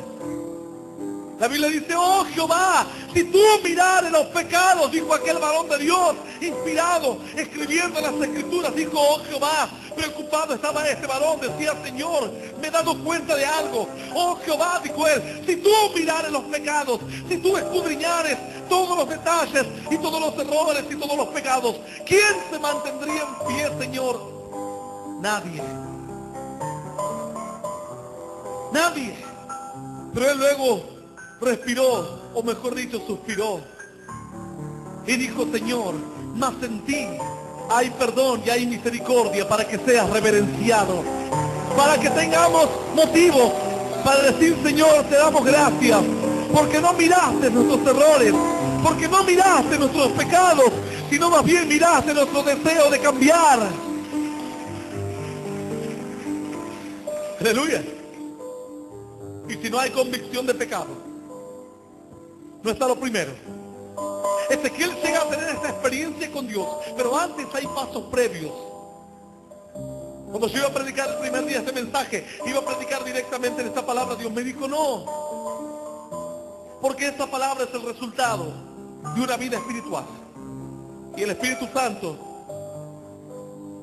La Biblia dice, oh Jehová, si tú mirares los pecados, dijo aquel varón de Dios, inspirado, escribiendo las escrituras, dijo, oh Jehová, preocupado estaba este varón, decía, Señor, me he dado cuenta de algo. Oh Jehová, dijo él, si tú mirares los pecados, si tú escudriñares todos los detalles y todos los errores y todos los pecados, ¿quién se mantendría en pie, Señor? Nadie. Nadie. Pero él luego respiró, o mejor dicho, suspiró. Y dijo, Señor, mas en ti hay perdón y hay misericordia para que seas reverenciado. Para que tengamos motivos para decir, Señor, te damos gracias. Porque no miraste nuestros errores. Porque no miraste nuestros pecados. Sino más bien miraste nuestro deseo de cambiar. Aleluya. Y si no hay convicción de pecado, no está lo primero. Ezequiel llega a tener esta experiencia con Dios, pero antes hay pasos previos. Cuando yo iba a predicar el primer día este mensaje, iba a predicar directamente en esta palabra, Dios me dijo no, porque esta palabra es el resultado de una vida espiritual. Y el Espíritu Santo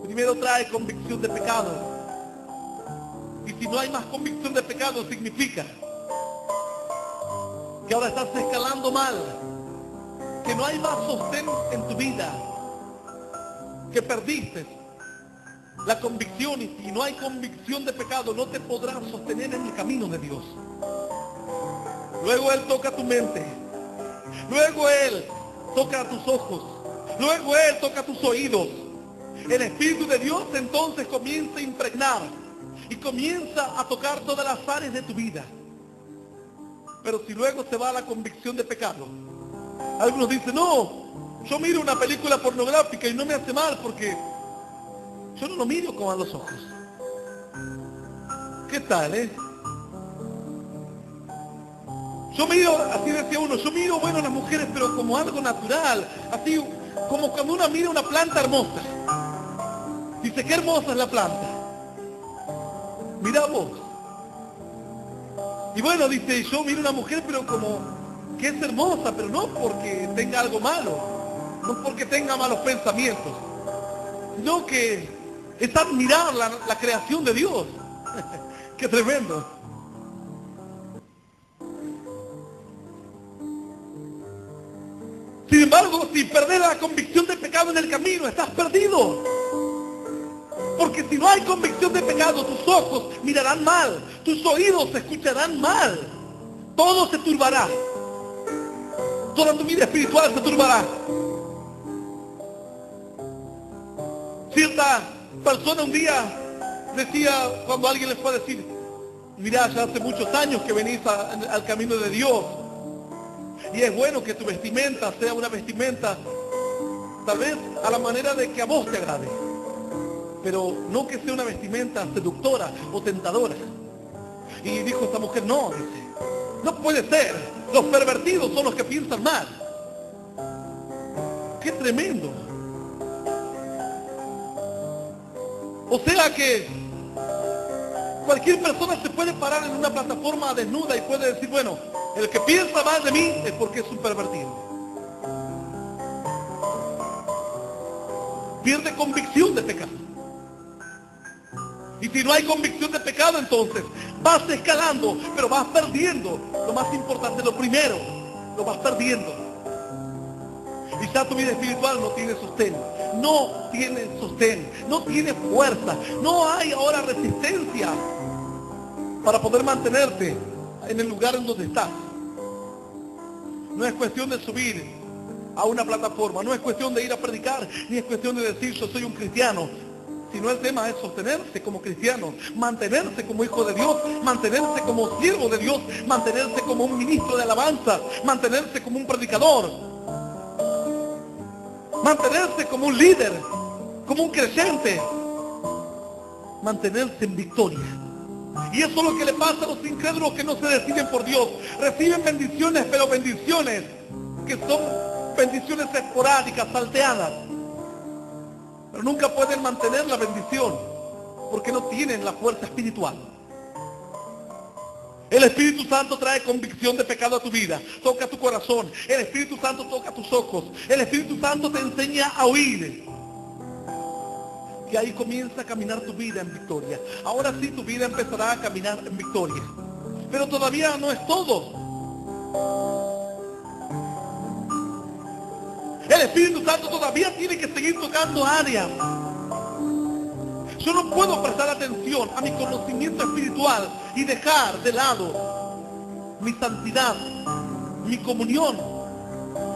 primero trae convicción de pecado. Y si no hay más convicción de pecado, significa que ahora estás escalando mal, que no hay más sostén en tu vida, que perdiste la convicción. Y si no hay convicción de pecado, no te podrás sostener en el camino de Dios. Luego Él toca tu mente, luego Él toca tus ojos, luego Él toca tus oídos. El Espíritu de Dios entonces comienza a impregnar y comienza a tocar todas las áreas de tu vida. Pero si luego se va a la convicción de pecado, algunos dicen, no, yo miro una película pornográfica y no me hace mal porque yo no lo miro con a los ojos. ¿Qué tal, Yo miro, así decía uno, yo miro, bueno, a las mujeres, pero como algo natural, así como cuando uno mira una planta hermosa. Dice, qué hermosa es la planta. Mira vos. Y bueno, dice, yo miro a una mujer, pero como que es hermosa, pero no porque tenga algo malo, no porque tenga malos pensamientos, sino que es admirar la creación de Dios. Qué tremendo. Sin embargo, si perdés la convicción de pecado en el camino, estás perdido. Porque si no hay convicción de pecado, tus ojos mirarán mal, tus oídos escucharán mal, todo se turbará. Toda tu vida espiritual se turbará. Cierta persona un día decía, cuando alguien les fue a decir, mira, ya hace muchos años que venís al camino de Dios, y es bueno que tu vestimenta sea una vestimenta tal vez a la manera de que a vos te agrade, pero no que sea una vestimenta seductora o tentadora. Y dijo esta mujer, no, dice, no puede ser, los pervertidos son los que piensan mal. ¡Qué tremendo! O sea que cualquier persona se puede parar en una plataforma desnuda y puede decir, bueno, el que piensa mal de mí es porque es un pervertido. Pierde convicción de pecado. Y si no hay convicción de pecado, entonces vas escalando, pero vas perdiendo. Lo más importante, lo primero, lo vas perdiendo. Y ya tu vida espiritual no tiene sostén. No tiene sostén, no tiene fuerza. No hay ahora resistencia para poder mantenerte en el lugar en donde estás. No es cuestión de subir a una plataforma, no es cuestión de ir a predicar, ni es cuestión de decir yo soy un cristiano, sino el tema es sostenerse como cristiano, mantenerse como hijo de Dios, mantenerse como siervo de Dios, mantenerse como un ministro de alabanza, mantenerse como un predicador, mantenerse como un líder, como un creyente, mantenerse en victoria. Y eso es lo que le pasa a los incrédulos que no se deciden por Dios. Reciben bendiciones, pero bendiciones que son bendiciones esporádicas, salteadas. Pero nunca pueden mantener la bendición porque no tienen la fuerza espiritual. El Espíritu Santo trae convicción de pecado a tu vida, toca tu corazón. El Espíritu Santo toca tus ojos. El Espíritu Santo te enseña a oír. Y ahí comienza a caminar tu vida en victoria. Ahora sí tu vida empezará a caminar en victoria. Pero todavía no es todo. El Espíritu Santo todavía tiene que seguir tocando áreas. Yo no puedo prestar atención a mi conocimiento espiritual y dejar de lado mi santidad, mi comunión.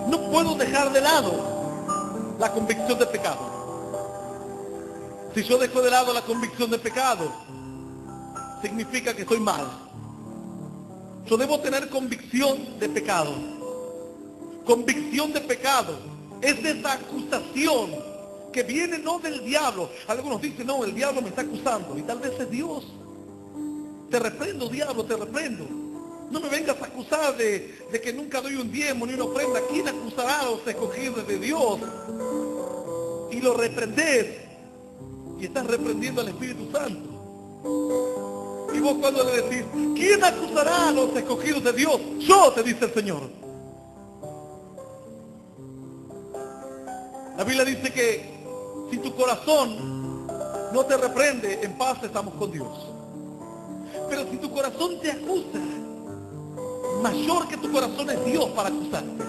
No puedo dejar de lado la convicción de pecado. Si yo dejo de lado la convicción de pecado, significa que estoy mal. Yo debo tener convicción de pecado. Convicción de pecado es esa acusación que viene no del diablo. Algunos dicen, no, el diablo me está acusando. Y tal vez es Dios. Te reprendo, diablo, te reprendo. No me vengas a acusar de que nunca doy un diezmo ni una ofrenda. ¿Quién acusará a los escogidos de Dios? Y lo reprendes. Y estás reprendiendo al Espíritu Santo. Y vos cuando le decís, ¿quién acusará a los escogidos de Dios? Yo, te dice el Señor. La Biblia dice que si tu corazón no te reprende, en paz estamos con Dios. Pero si tu corazón te acusa, mayor que tu corazón es Dios para acusarte.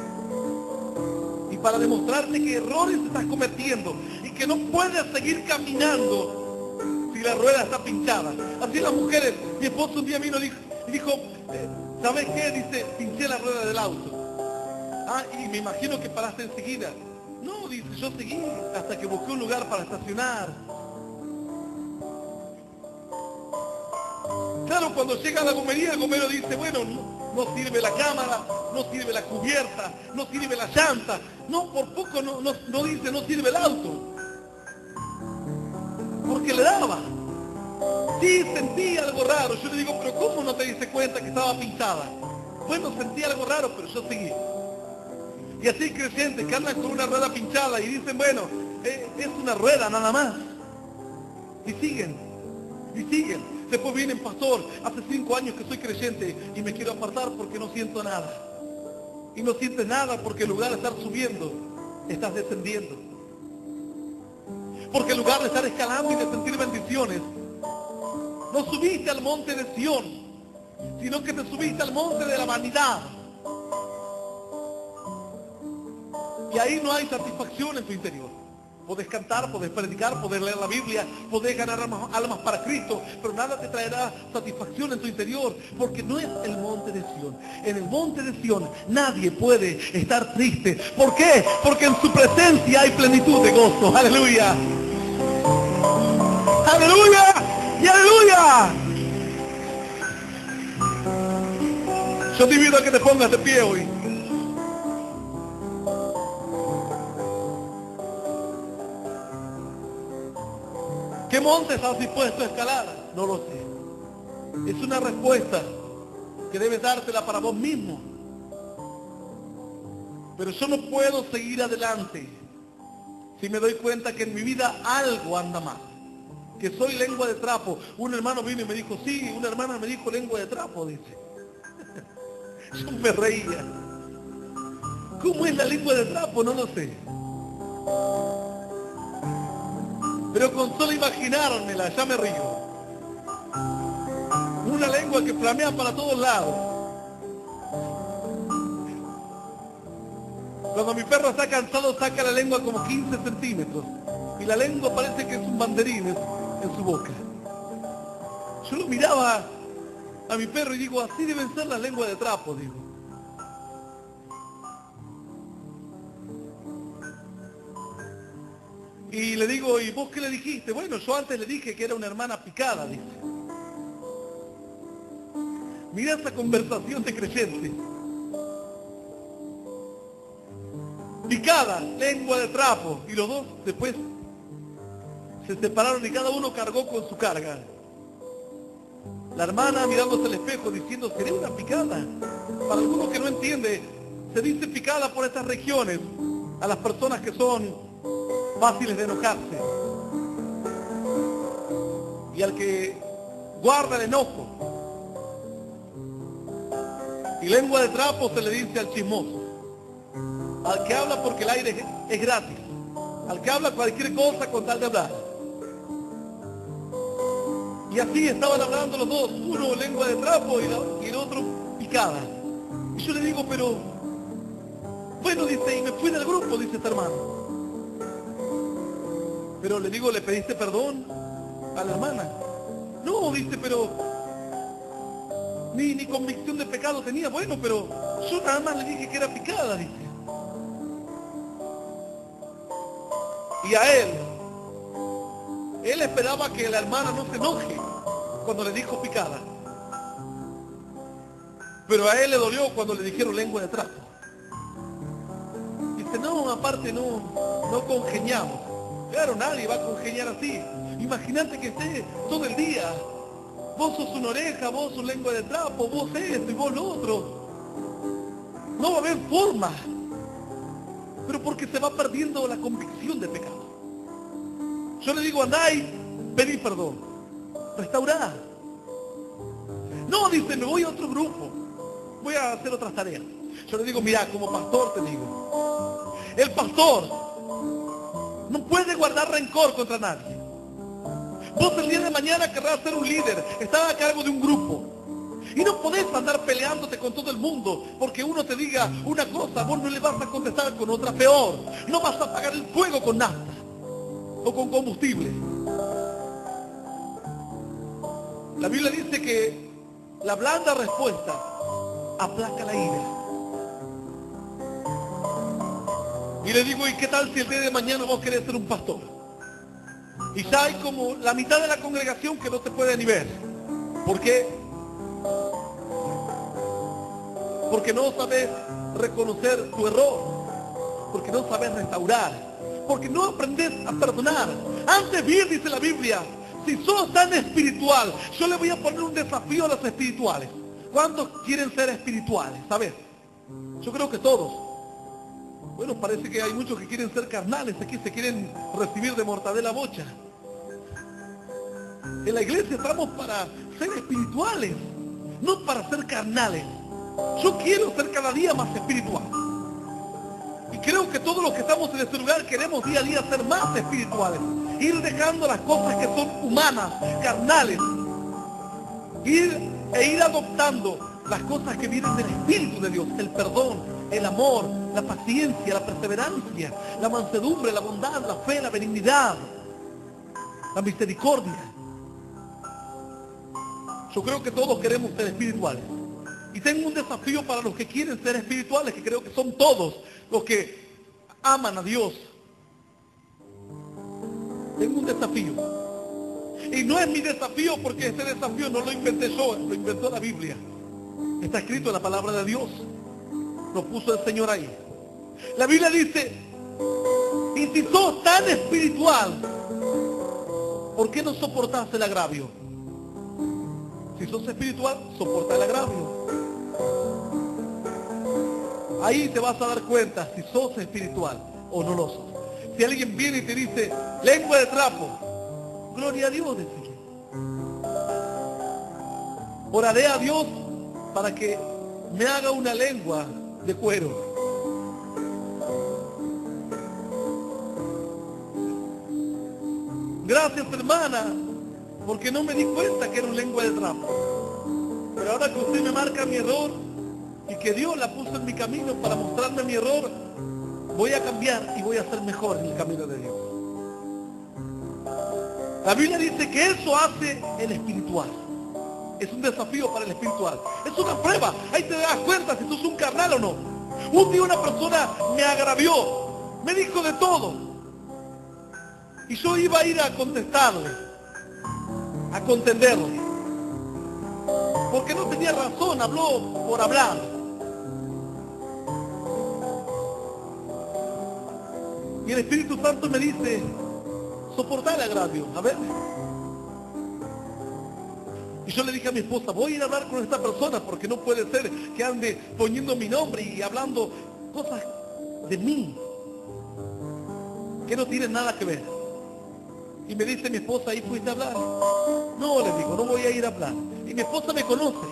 Y para demostrarte que errores estás cometiendo y que no puedes seguir caminando si la rueda está pinchada. Así las mujeres, mi esposo un día vino y dijo, ¿sabes qué? Dice, pinché la rueda del auto. Ah, y me imagino que paraste enseguida. No, dice, yo seguí hasta que busqué un lugar para estacionar. Claro, cuando llega a la gomería, el gomero dice, bueno, no sirve la cámara, no sirve la cubierta, no sirve la llanta. No, por poco no dice, no sirve el auto. Porque le daba. Sí, sentí algo raro. Yo le digo, pero ¿cómo no te diste cuenta que estaba pinchada? Bueno, sentí algo raro, pero yo seguí. Y así creyentes que andan con una rueda pinchada y dicen, bueno, es una rueda nada más. Y siguen, y siguen. Después vienen, pastor, hace 5 años que soy creyente y me quiero apartar porque no siento nada. Y no sientes nada porque en lugar de estar subiendo, estás descendiendo. Porque en lugar de estar escalando y de sentir bendiciones, no subiste al monte de Sión, sino que te subiste al monte de la vanidad. Y ahí no hay satisfacción en tu interior. Podés cantar, podés predicar, podés leer la Biblia, podés ganar almas para Cristo, pero nada te traerá satisfacción en tu interior, porque no es el monte de Sión. En el monte de Sión nadie puede estar triste. ¿Por qué? Porque en su presencia hay plenitud de gozo. Aleluya. aleluya y aleluya. Yo te invito a que te pongas de pie hoy. ¿Qué monte estás dispuesto a escalar? No lo sé. Es una respuesta que debes dártela para vos mismo. Pero yo no puedo seguir adelante si me doy cuenta que en mi vida algo anda mal. Que soy lengua de trapo. Un hermano vino y me dijo, sí, una hermana me dijo lengua de trapo, dice. Yo me reía. ¿Cómo es la lengua de trapo? No lo sé. Pero con solo imaginármela, ya me río. Una lengua que flamea para todos lados. Cuando mi perro está cansado, saca la lengua como 15 centímetros. Y la lengua parece que es un banderín en su boca. Yo lo miraba a mi perro y digo, así deben ser las lenguas de trapo, digo. Y le digo, ¿y vos qué le dijiste? Bueno, yo antes le dije que era una hermana picada, dice. Mira esa conversación de creyente. Picada, lengua de trapo. Y los dos después se separaron y cada uno cargó con su carga. La hermana mirándose al espejo diciendo, ¿seré una picada? Para algunos que no entiende, se dice picada por estas regiones a las personas que son fáciles de enojarse. Y al que guarda el enojo. Y lengua de trapo se le dice al chismoso. Al que habla porque el aire es gratis. Al que habla cualquier cosa con tal de hablar. Y así estaban hablando los dos. Uno lengua de trapo y el otro picada. Y yo le digo, pero... Bueno, dice, y me fui del grupo, dice este hermano. Pero le digo, ¿le pediste perdón a la hermana? No, dice, pero... Ni convicción de pecado tenía. Bueno, pero yo nada más le dije que era picada, dice. Y a él esperaba que la hermana no se enoje cuando le dijo picada. Pero a él le dolió cuando le dijeron lengua de trapo. Dice, no, aparte no congeniamos. Claro, nadie va a congeniar así. Imagínate que esté todo el día. Vos sos una oreja, vos sos lengua de trapo, vos esto y vos lo otro. No va a haber forma. Pero porque se va perdiendo la convicción de pecado. Yo le digo, andá y pedí perdón. Restaurá. No, dice, me voy a otro grupo. Voy a hacer otras tareas. Yo le digo, mira, como pastor te digo. El pastor no puede guardar rencor contra nadie. Vos el día de mañana querrás ser un líder. Estás a cargo de un grupo. Y no podés andar peleándote con todo el mundo porque uno te diga una cosa, vos no le vas a contestar con otra peor. No vas a apagar el fuego con nafta o con combustible. La Biblia dice que la blanda respuesta aplaca la ira. Y le digo, ¿y qué tal si el día de mañana vos querés ser un pastor? Y ya hay como la mitad de la congregación que no te puede ni ver. ¿Por qué? Porque no sabes reconocer tu error. Porque no sabes restaurar. Porque no aprendes a perdonar. Antes bien, dice la Biblia, si sos tan espiritual, yo le voy a poner un desafío a los espirituales. ¿Cuántos quieren ser espirituales? ¿Sabes? Yo creo que todos. Bueno, parece que hay muchos que quieren ser carnales, aquí se quieren recibir de mortadela bocha. En la iglesia estamos para ser espirituales, no para ser carnales. Yo quiero ser cada día más espiritual. Y creo que todos los que estamos en este lugar queremos día a día ser más espirituales. Ir dejando las cosas que son humanas, carnales. Ir adoptando las cosas que vienen del Espíritu de Dios. El perdón, el amor, la paciencia, la perseverancia, la mansedumbre, la bondad, la fe, la benignidad, la misericordia. Yo creo que todos queremos ser espirituales. Y tengo un desafío para los que quieren ser espirituales, que creo que son todos los que aman a Dios. Tengo un desafío. Y no es mi desafío, porque este desafío no lo inventé yo, lo inventó la Biblia. Está escrito en la palabra de Dios. Lo puso el Señor ahí. La Biblia dice, y si sos tan espiritual, ¿por qué no soportás el agravio? Si sos espiritual, soporta el agravio. Ahí te vas a dar cuenta si sos espiritual o no lo sos. Si alguien viene y te dice, lengua de trapo, gloria a Dios, decirle. Oraré a Dios para que me haga una lengua de cuero. Gracias, hermana, porque no me di cuenta que era un lengua de trapo. Pero ahora que usted me marca mi error y que Dios la puso en mi camino para mostrarme mi error, voy a cambiar y voy a ser mejor en el camino de Dios. La Biblia dice que eso hace el espiritual. Es un desafío para el espiritual. Es una prueba. Ahí te das cuenta si sos un carnal o no. Un día una persona me agravió, me dijo de todo. Y yo iba a ir a contestarle, a contenderle. Porque no tenía razón, habló por hablar. Y el Espíritu Santo me dice, soportar el agravio, a ver. Y yo le dije a mi esposa, voy a ir a hablar con esta persona porque no puede ser que ande poniendo mi nombre y hablando cosas de mí que no tienen nada que ver. Y me dice mi esposa, ¿ahí fuiste a hablar? No, le digo, no voy a ir a hablar. Y mi esposa me conoce.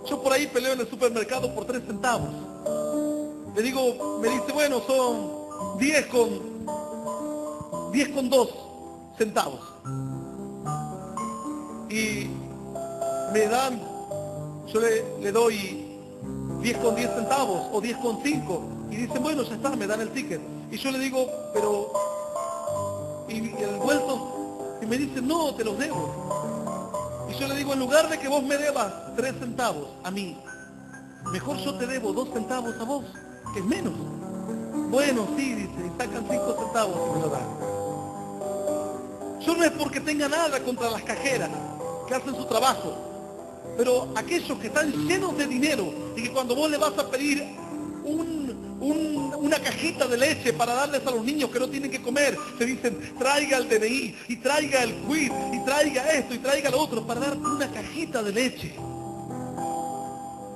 Yo por ahí peleo en el supermercado por 3 centavos. Le digo, me dice, bueno, son 10 con 2 centavos. Y me dan, yo le doy 10 con 10 centavos o 10 con 5. Y dicen, bueno, ya está, me dan el ticket. Y yo le digo, pero... Y el vuelto, y me dice, no, te los debo. Y yo le digo, en lugar de que vos me debas 3 centavos a mí, mejor yo te debo 2 centavos a vos, que es menos. Bueno, sí, dice, y sacan 5 centavos y me lo dan. Yo no es porque tenga nada contra las cajeras que hacen su trabajo, pero aquellos que están llenos de dinero y que cuando vos le vas a pedir una cajita de leche para darles a los niños que no tienen que comer, te dicen, traiga el DNI, y traiga el quit, y traiga esto, y traiga lo otro, para dar una cajita de leche.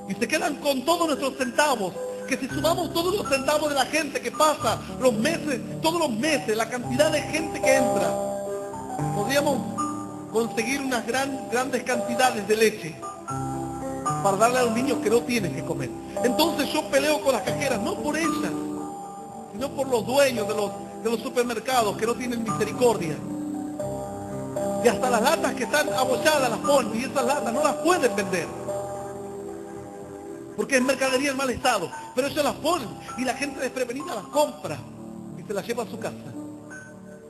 Y se quedan con todos nuestros centavos, que si sumamos todos los centavos de la gente que pasa los meses, todos los meses, la cantidad de gente que entra, podríamos conseguir unas grandes cantidades de leche para darle a los niños que no tienen que comer. Entonces yo peleo con las cajeras, no por ellas, sino por los dueños de los supermercados que no tienen misericordia. Y hasta las latas que están abolladas las ponen, y esas latas no las pueden vender, porque es mercadería en mal estado, pero ellos las ponen y la gente desprevenida las compra y se las lleva a su casa.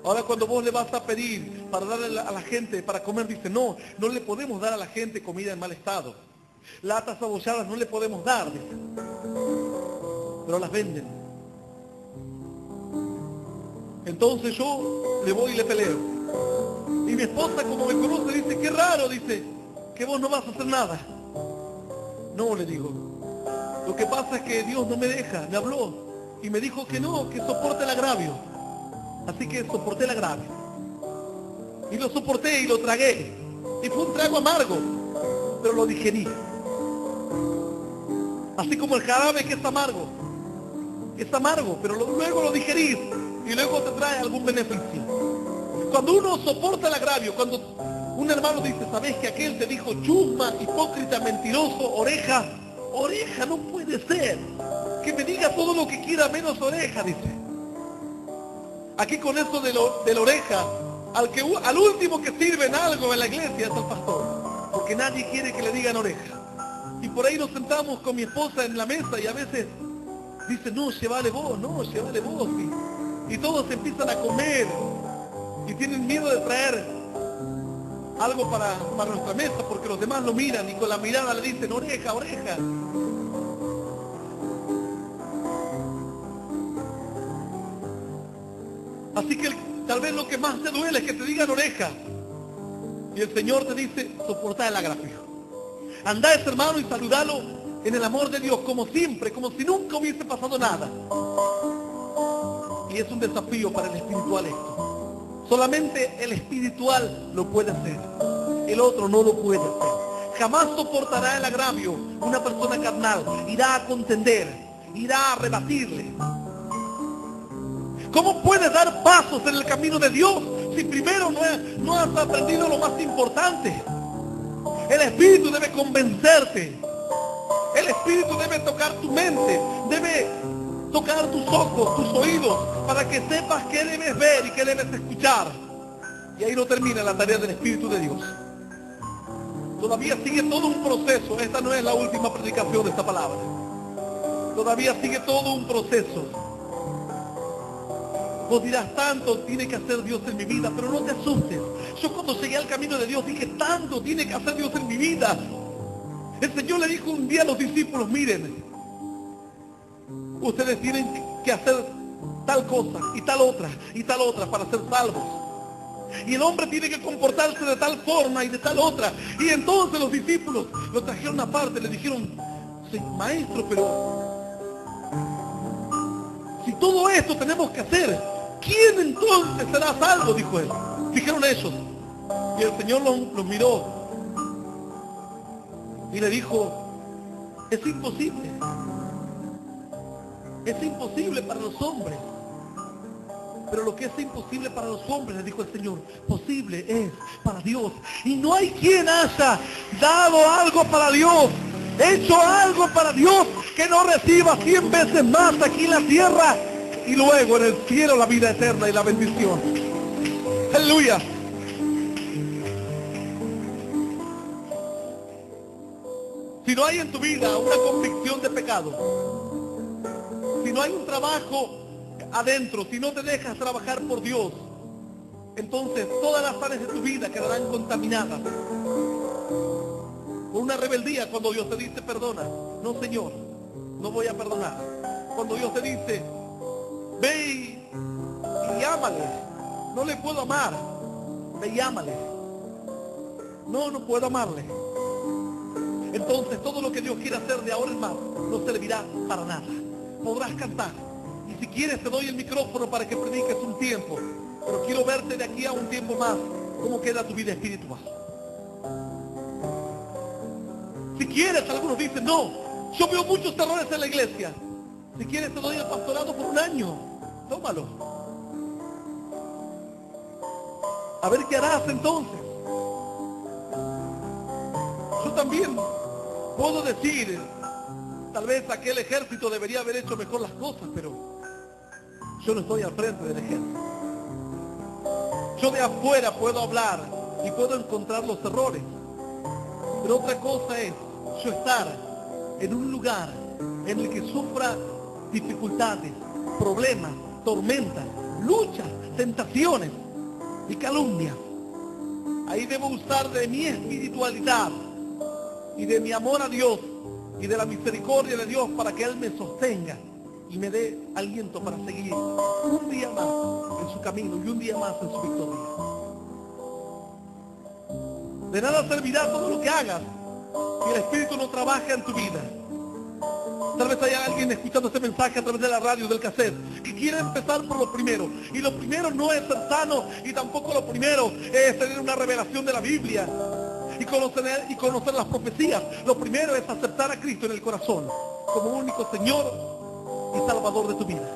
Ahora cuando vos le vas a pedir para darle a la gente para comer, dice, no le podemos dar a la gente comida en mal estado. Latas abolladas no le podemos dar, dice, pero las venden. Entonces yo le voy y le peleo. Y mi esposa, como me conoce, dice, qué raro, dice, que vos no vas a hacer nada. No, le digo, lo que pasa es que Dios no me deja, me habló y me dijo que no, que soporte el agravio. Así que soporté el agravio. Y lo soporté y lo tragué. Y fue un trago amargo, pero lo digerí. Así como el jarabe que es amargo, pero luego lo digerís y luego te trae algún beneficio. Cuando uno soporta el agravio, cuando un hermano dice, ¿sabés que aquel te dijo chusma, hipócrita, mentiroso, oreja? Oreja, no puede ser. Que me diga todo lo que quiera menos oreja, dice. Aquí con eso de la oreja, al último que sirve en algo en la iglesia es el pastor, porque nadie quiere que le digan oreja. Y por ahí nos sentamos con mi esposa en la mesa y a veces dice, no, llévale vos. Y todos empiezan a comer y tienen miedo de traer algo para nuestra mesa porque los demás lo miran y con la mirada le dicen, oreja. Así que tal vez lo que más te duele es que te digan oreja. Y el Señor te dice, soportá el agravio. Andá a ese hermano y saludalo en el amor de Dios, como siempre, como si nunca hubiese pasado nada. Y es un desafío para el espiritual esto. Solamente el espiritual lo puede hacer. El otro no lo puede hacer. Jamás soportará el agravio una persona carnal. Irá a contender, irá a rebatirle. ¿Cómo puedes dar pasos en el camino de Dios si primero no has aprendido lo más importante? El Espíritu debe convencerte. El Espíritu debe tocar tu mente, debe tocar tus ojos, tus oídos, para que sepas qué debes ver y qué debes escuchar. Y ahí no termina la tarea del Espíritu de Dios. Todavía sigue todo un proceso. Esta no es la última predicación de esta palabra. Todavía sigue todo un proceso. Vos dirás, tanto tiene que hacer Dios en mi vida, pero no te asustes. Yo cuando llegué al camino de Dios dije, tanto tiene que hacer Dios en mi vida. El Señor le dijo un día a los discípulos, miren, ustedes tienen que hacer tal cosa y tal otra para ser salvos. Y el hombre tiene que comportarse de tal forma y de tal otra. Y entonces los discípulos lo trajeron aparte, le dijeron, sí, maestro, pero si todo esto tenemos que hacer, ¿quién entonces será salvo? Dijo él. Dijeron ellos. Y el Señor los miró y le dijo, es imposible. Es imposible para los hombres. Pero lo que es imposible para los hombres, le dijo el Señor, posible es para Dios. Y no hay quien haya dado algo para Dios, hecho algo para Dios, que no reciba 100 veces más aquí en la tierra y luego en el cielo la vida eterna y la bendición. Aleluya. Si no hay en tu vida una convicción de pecado, si no hay un trabajo adentro, si no te dejas trabajar por Dios, entonces todas las áreas de tu vida quedarán contaminadas por una rebeldía. Cuando Dios te dice perdona, no Señor, no voy a perdonar. Cuando Dios te dice ve y ámale, no le puedo amar, ve y ámale, no puedo amarle. Entonces todo lo que Dios quiere hacer de ahora en más no servirá para nada. Podrás cantar, y si quieres te doy el micrófono para que prediques un tiempo, pero quiero verte de aquí a un tiempo más cómo queda tu vida espiritual. Si quieres, algunos dicen, no, yo veo muchos errores en la iglesia. Si quieres te doy el pastorado por un año, tómalo. A ver qué harás entonces. Yo también puedo decir, tal vez aquel ejército debería haber hecho mejor las cosas, pero yo no estoy al frente del ejército. Yo de afuera puedo hablar y puedo encontrar los errores, pero otra cosa es yo estar en un lugar en el que sufra dificultades, problemas, tormentas, luchas, tentaciones y calumnias. Ahí debo usar de mi espiritualidad y de mi amor a Dios y de la misericordia de Dios para que Él me sostenga y me dé aliento para seguir un día más en su camino y un día más en su victoria. De nada servirá todo lo que hagas si el Espíritu no trabaja en tu vida. Tal vez haya alguien escuchando este mensaje a través de la radio, del cassette, que quiere empezar por lo primero. Y lo primero no es ser sano, y tampoco lo primero es tener una revelación de la Biblia y conocer las profecías. Lo primero es aceptar a Cristo en el corazón como único Señor y Salvador de tu vida.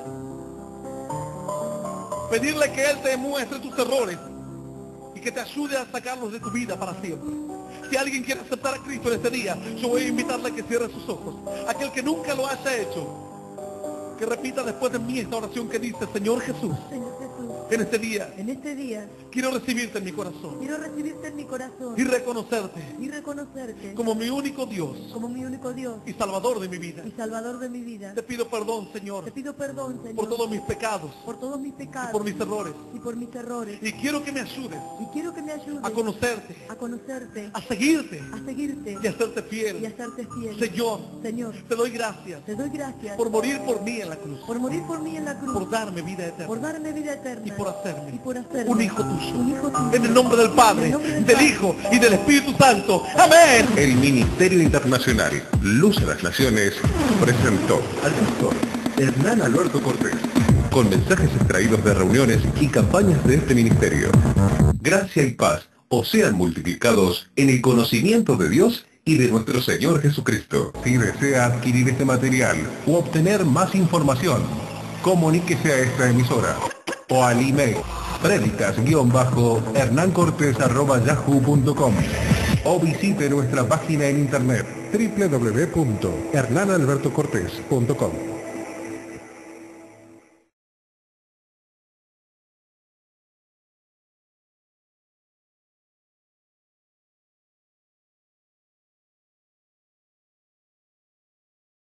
Pedirle que Él te muestre tus errores y que te ayude a sacarlos de tu vida para siempre. Si alguien quiere aceptar a Cristo en este día, yo voy a invitarle a que cierre sus ojos. Aquel que nunca lo haya hecho, que repita después de mí esta oración que dice: Señor Jesús, en este día quiero recibirte en mi corazón y reconocerte como mi único Dios y Salvador de mi vida. Te pido perdón, Señor, por todos mis pecados y por mis errores. Y quiero que me ayudes a conocerte, a seguirte y a hacerte fiel. Señor, te doy gracias por morir por mí en la cruz, por darme vida eterna por hacerme y por hacerme un hijo tuyo. un hijo tuyo. En el nombre del Padre, del Hijo y del Espíritu Santo. Amén. El Ministerio Internacional Luz a las Naciones presentó al pastor Hernán Alberto Cortés con mensajes extraídos de reuniones y campañas de este ministerio. Gracia y paz os sean multiplicados en el conocimiento de Dios y de nuestro Señor Jesucristo. Si desea adquirir este material u obtener más información, comuníquese a esta emisora o al email predicas-hernancortes@yahoo.com o visite nuestra página en internet www.hernanalbertocortes.com.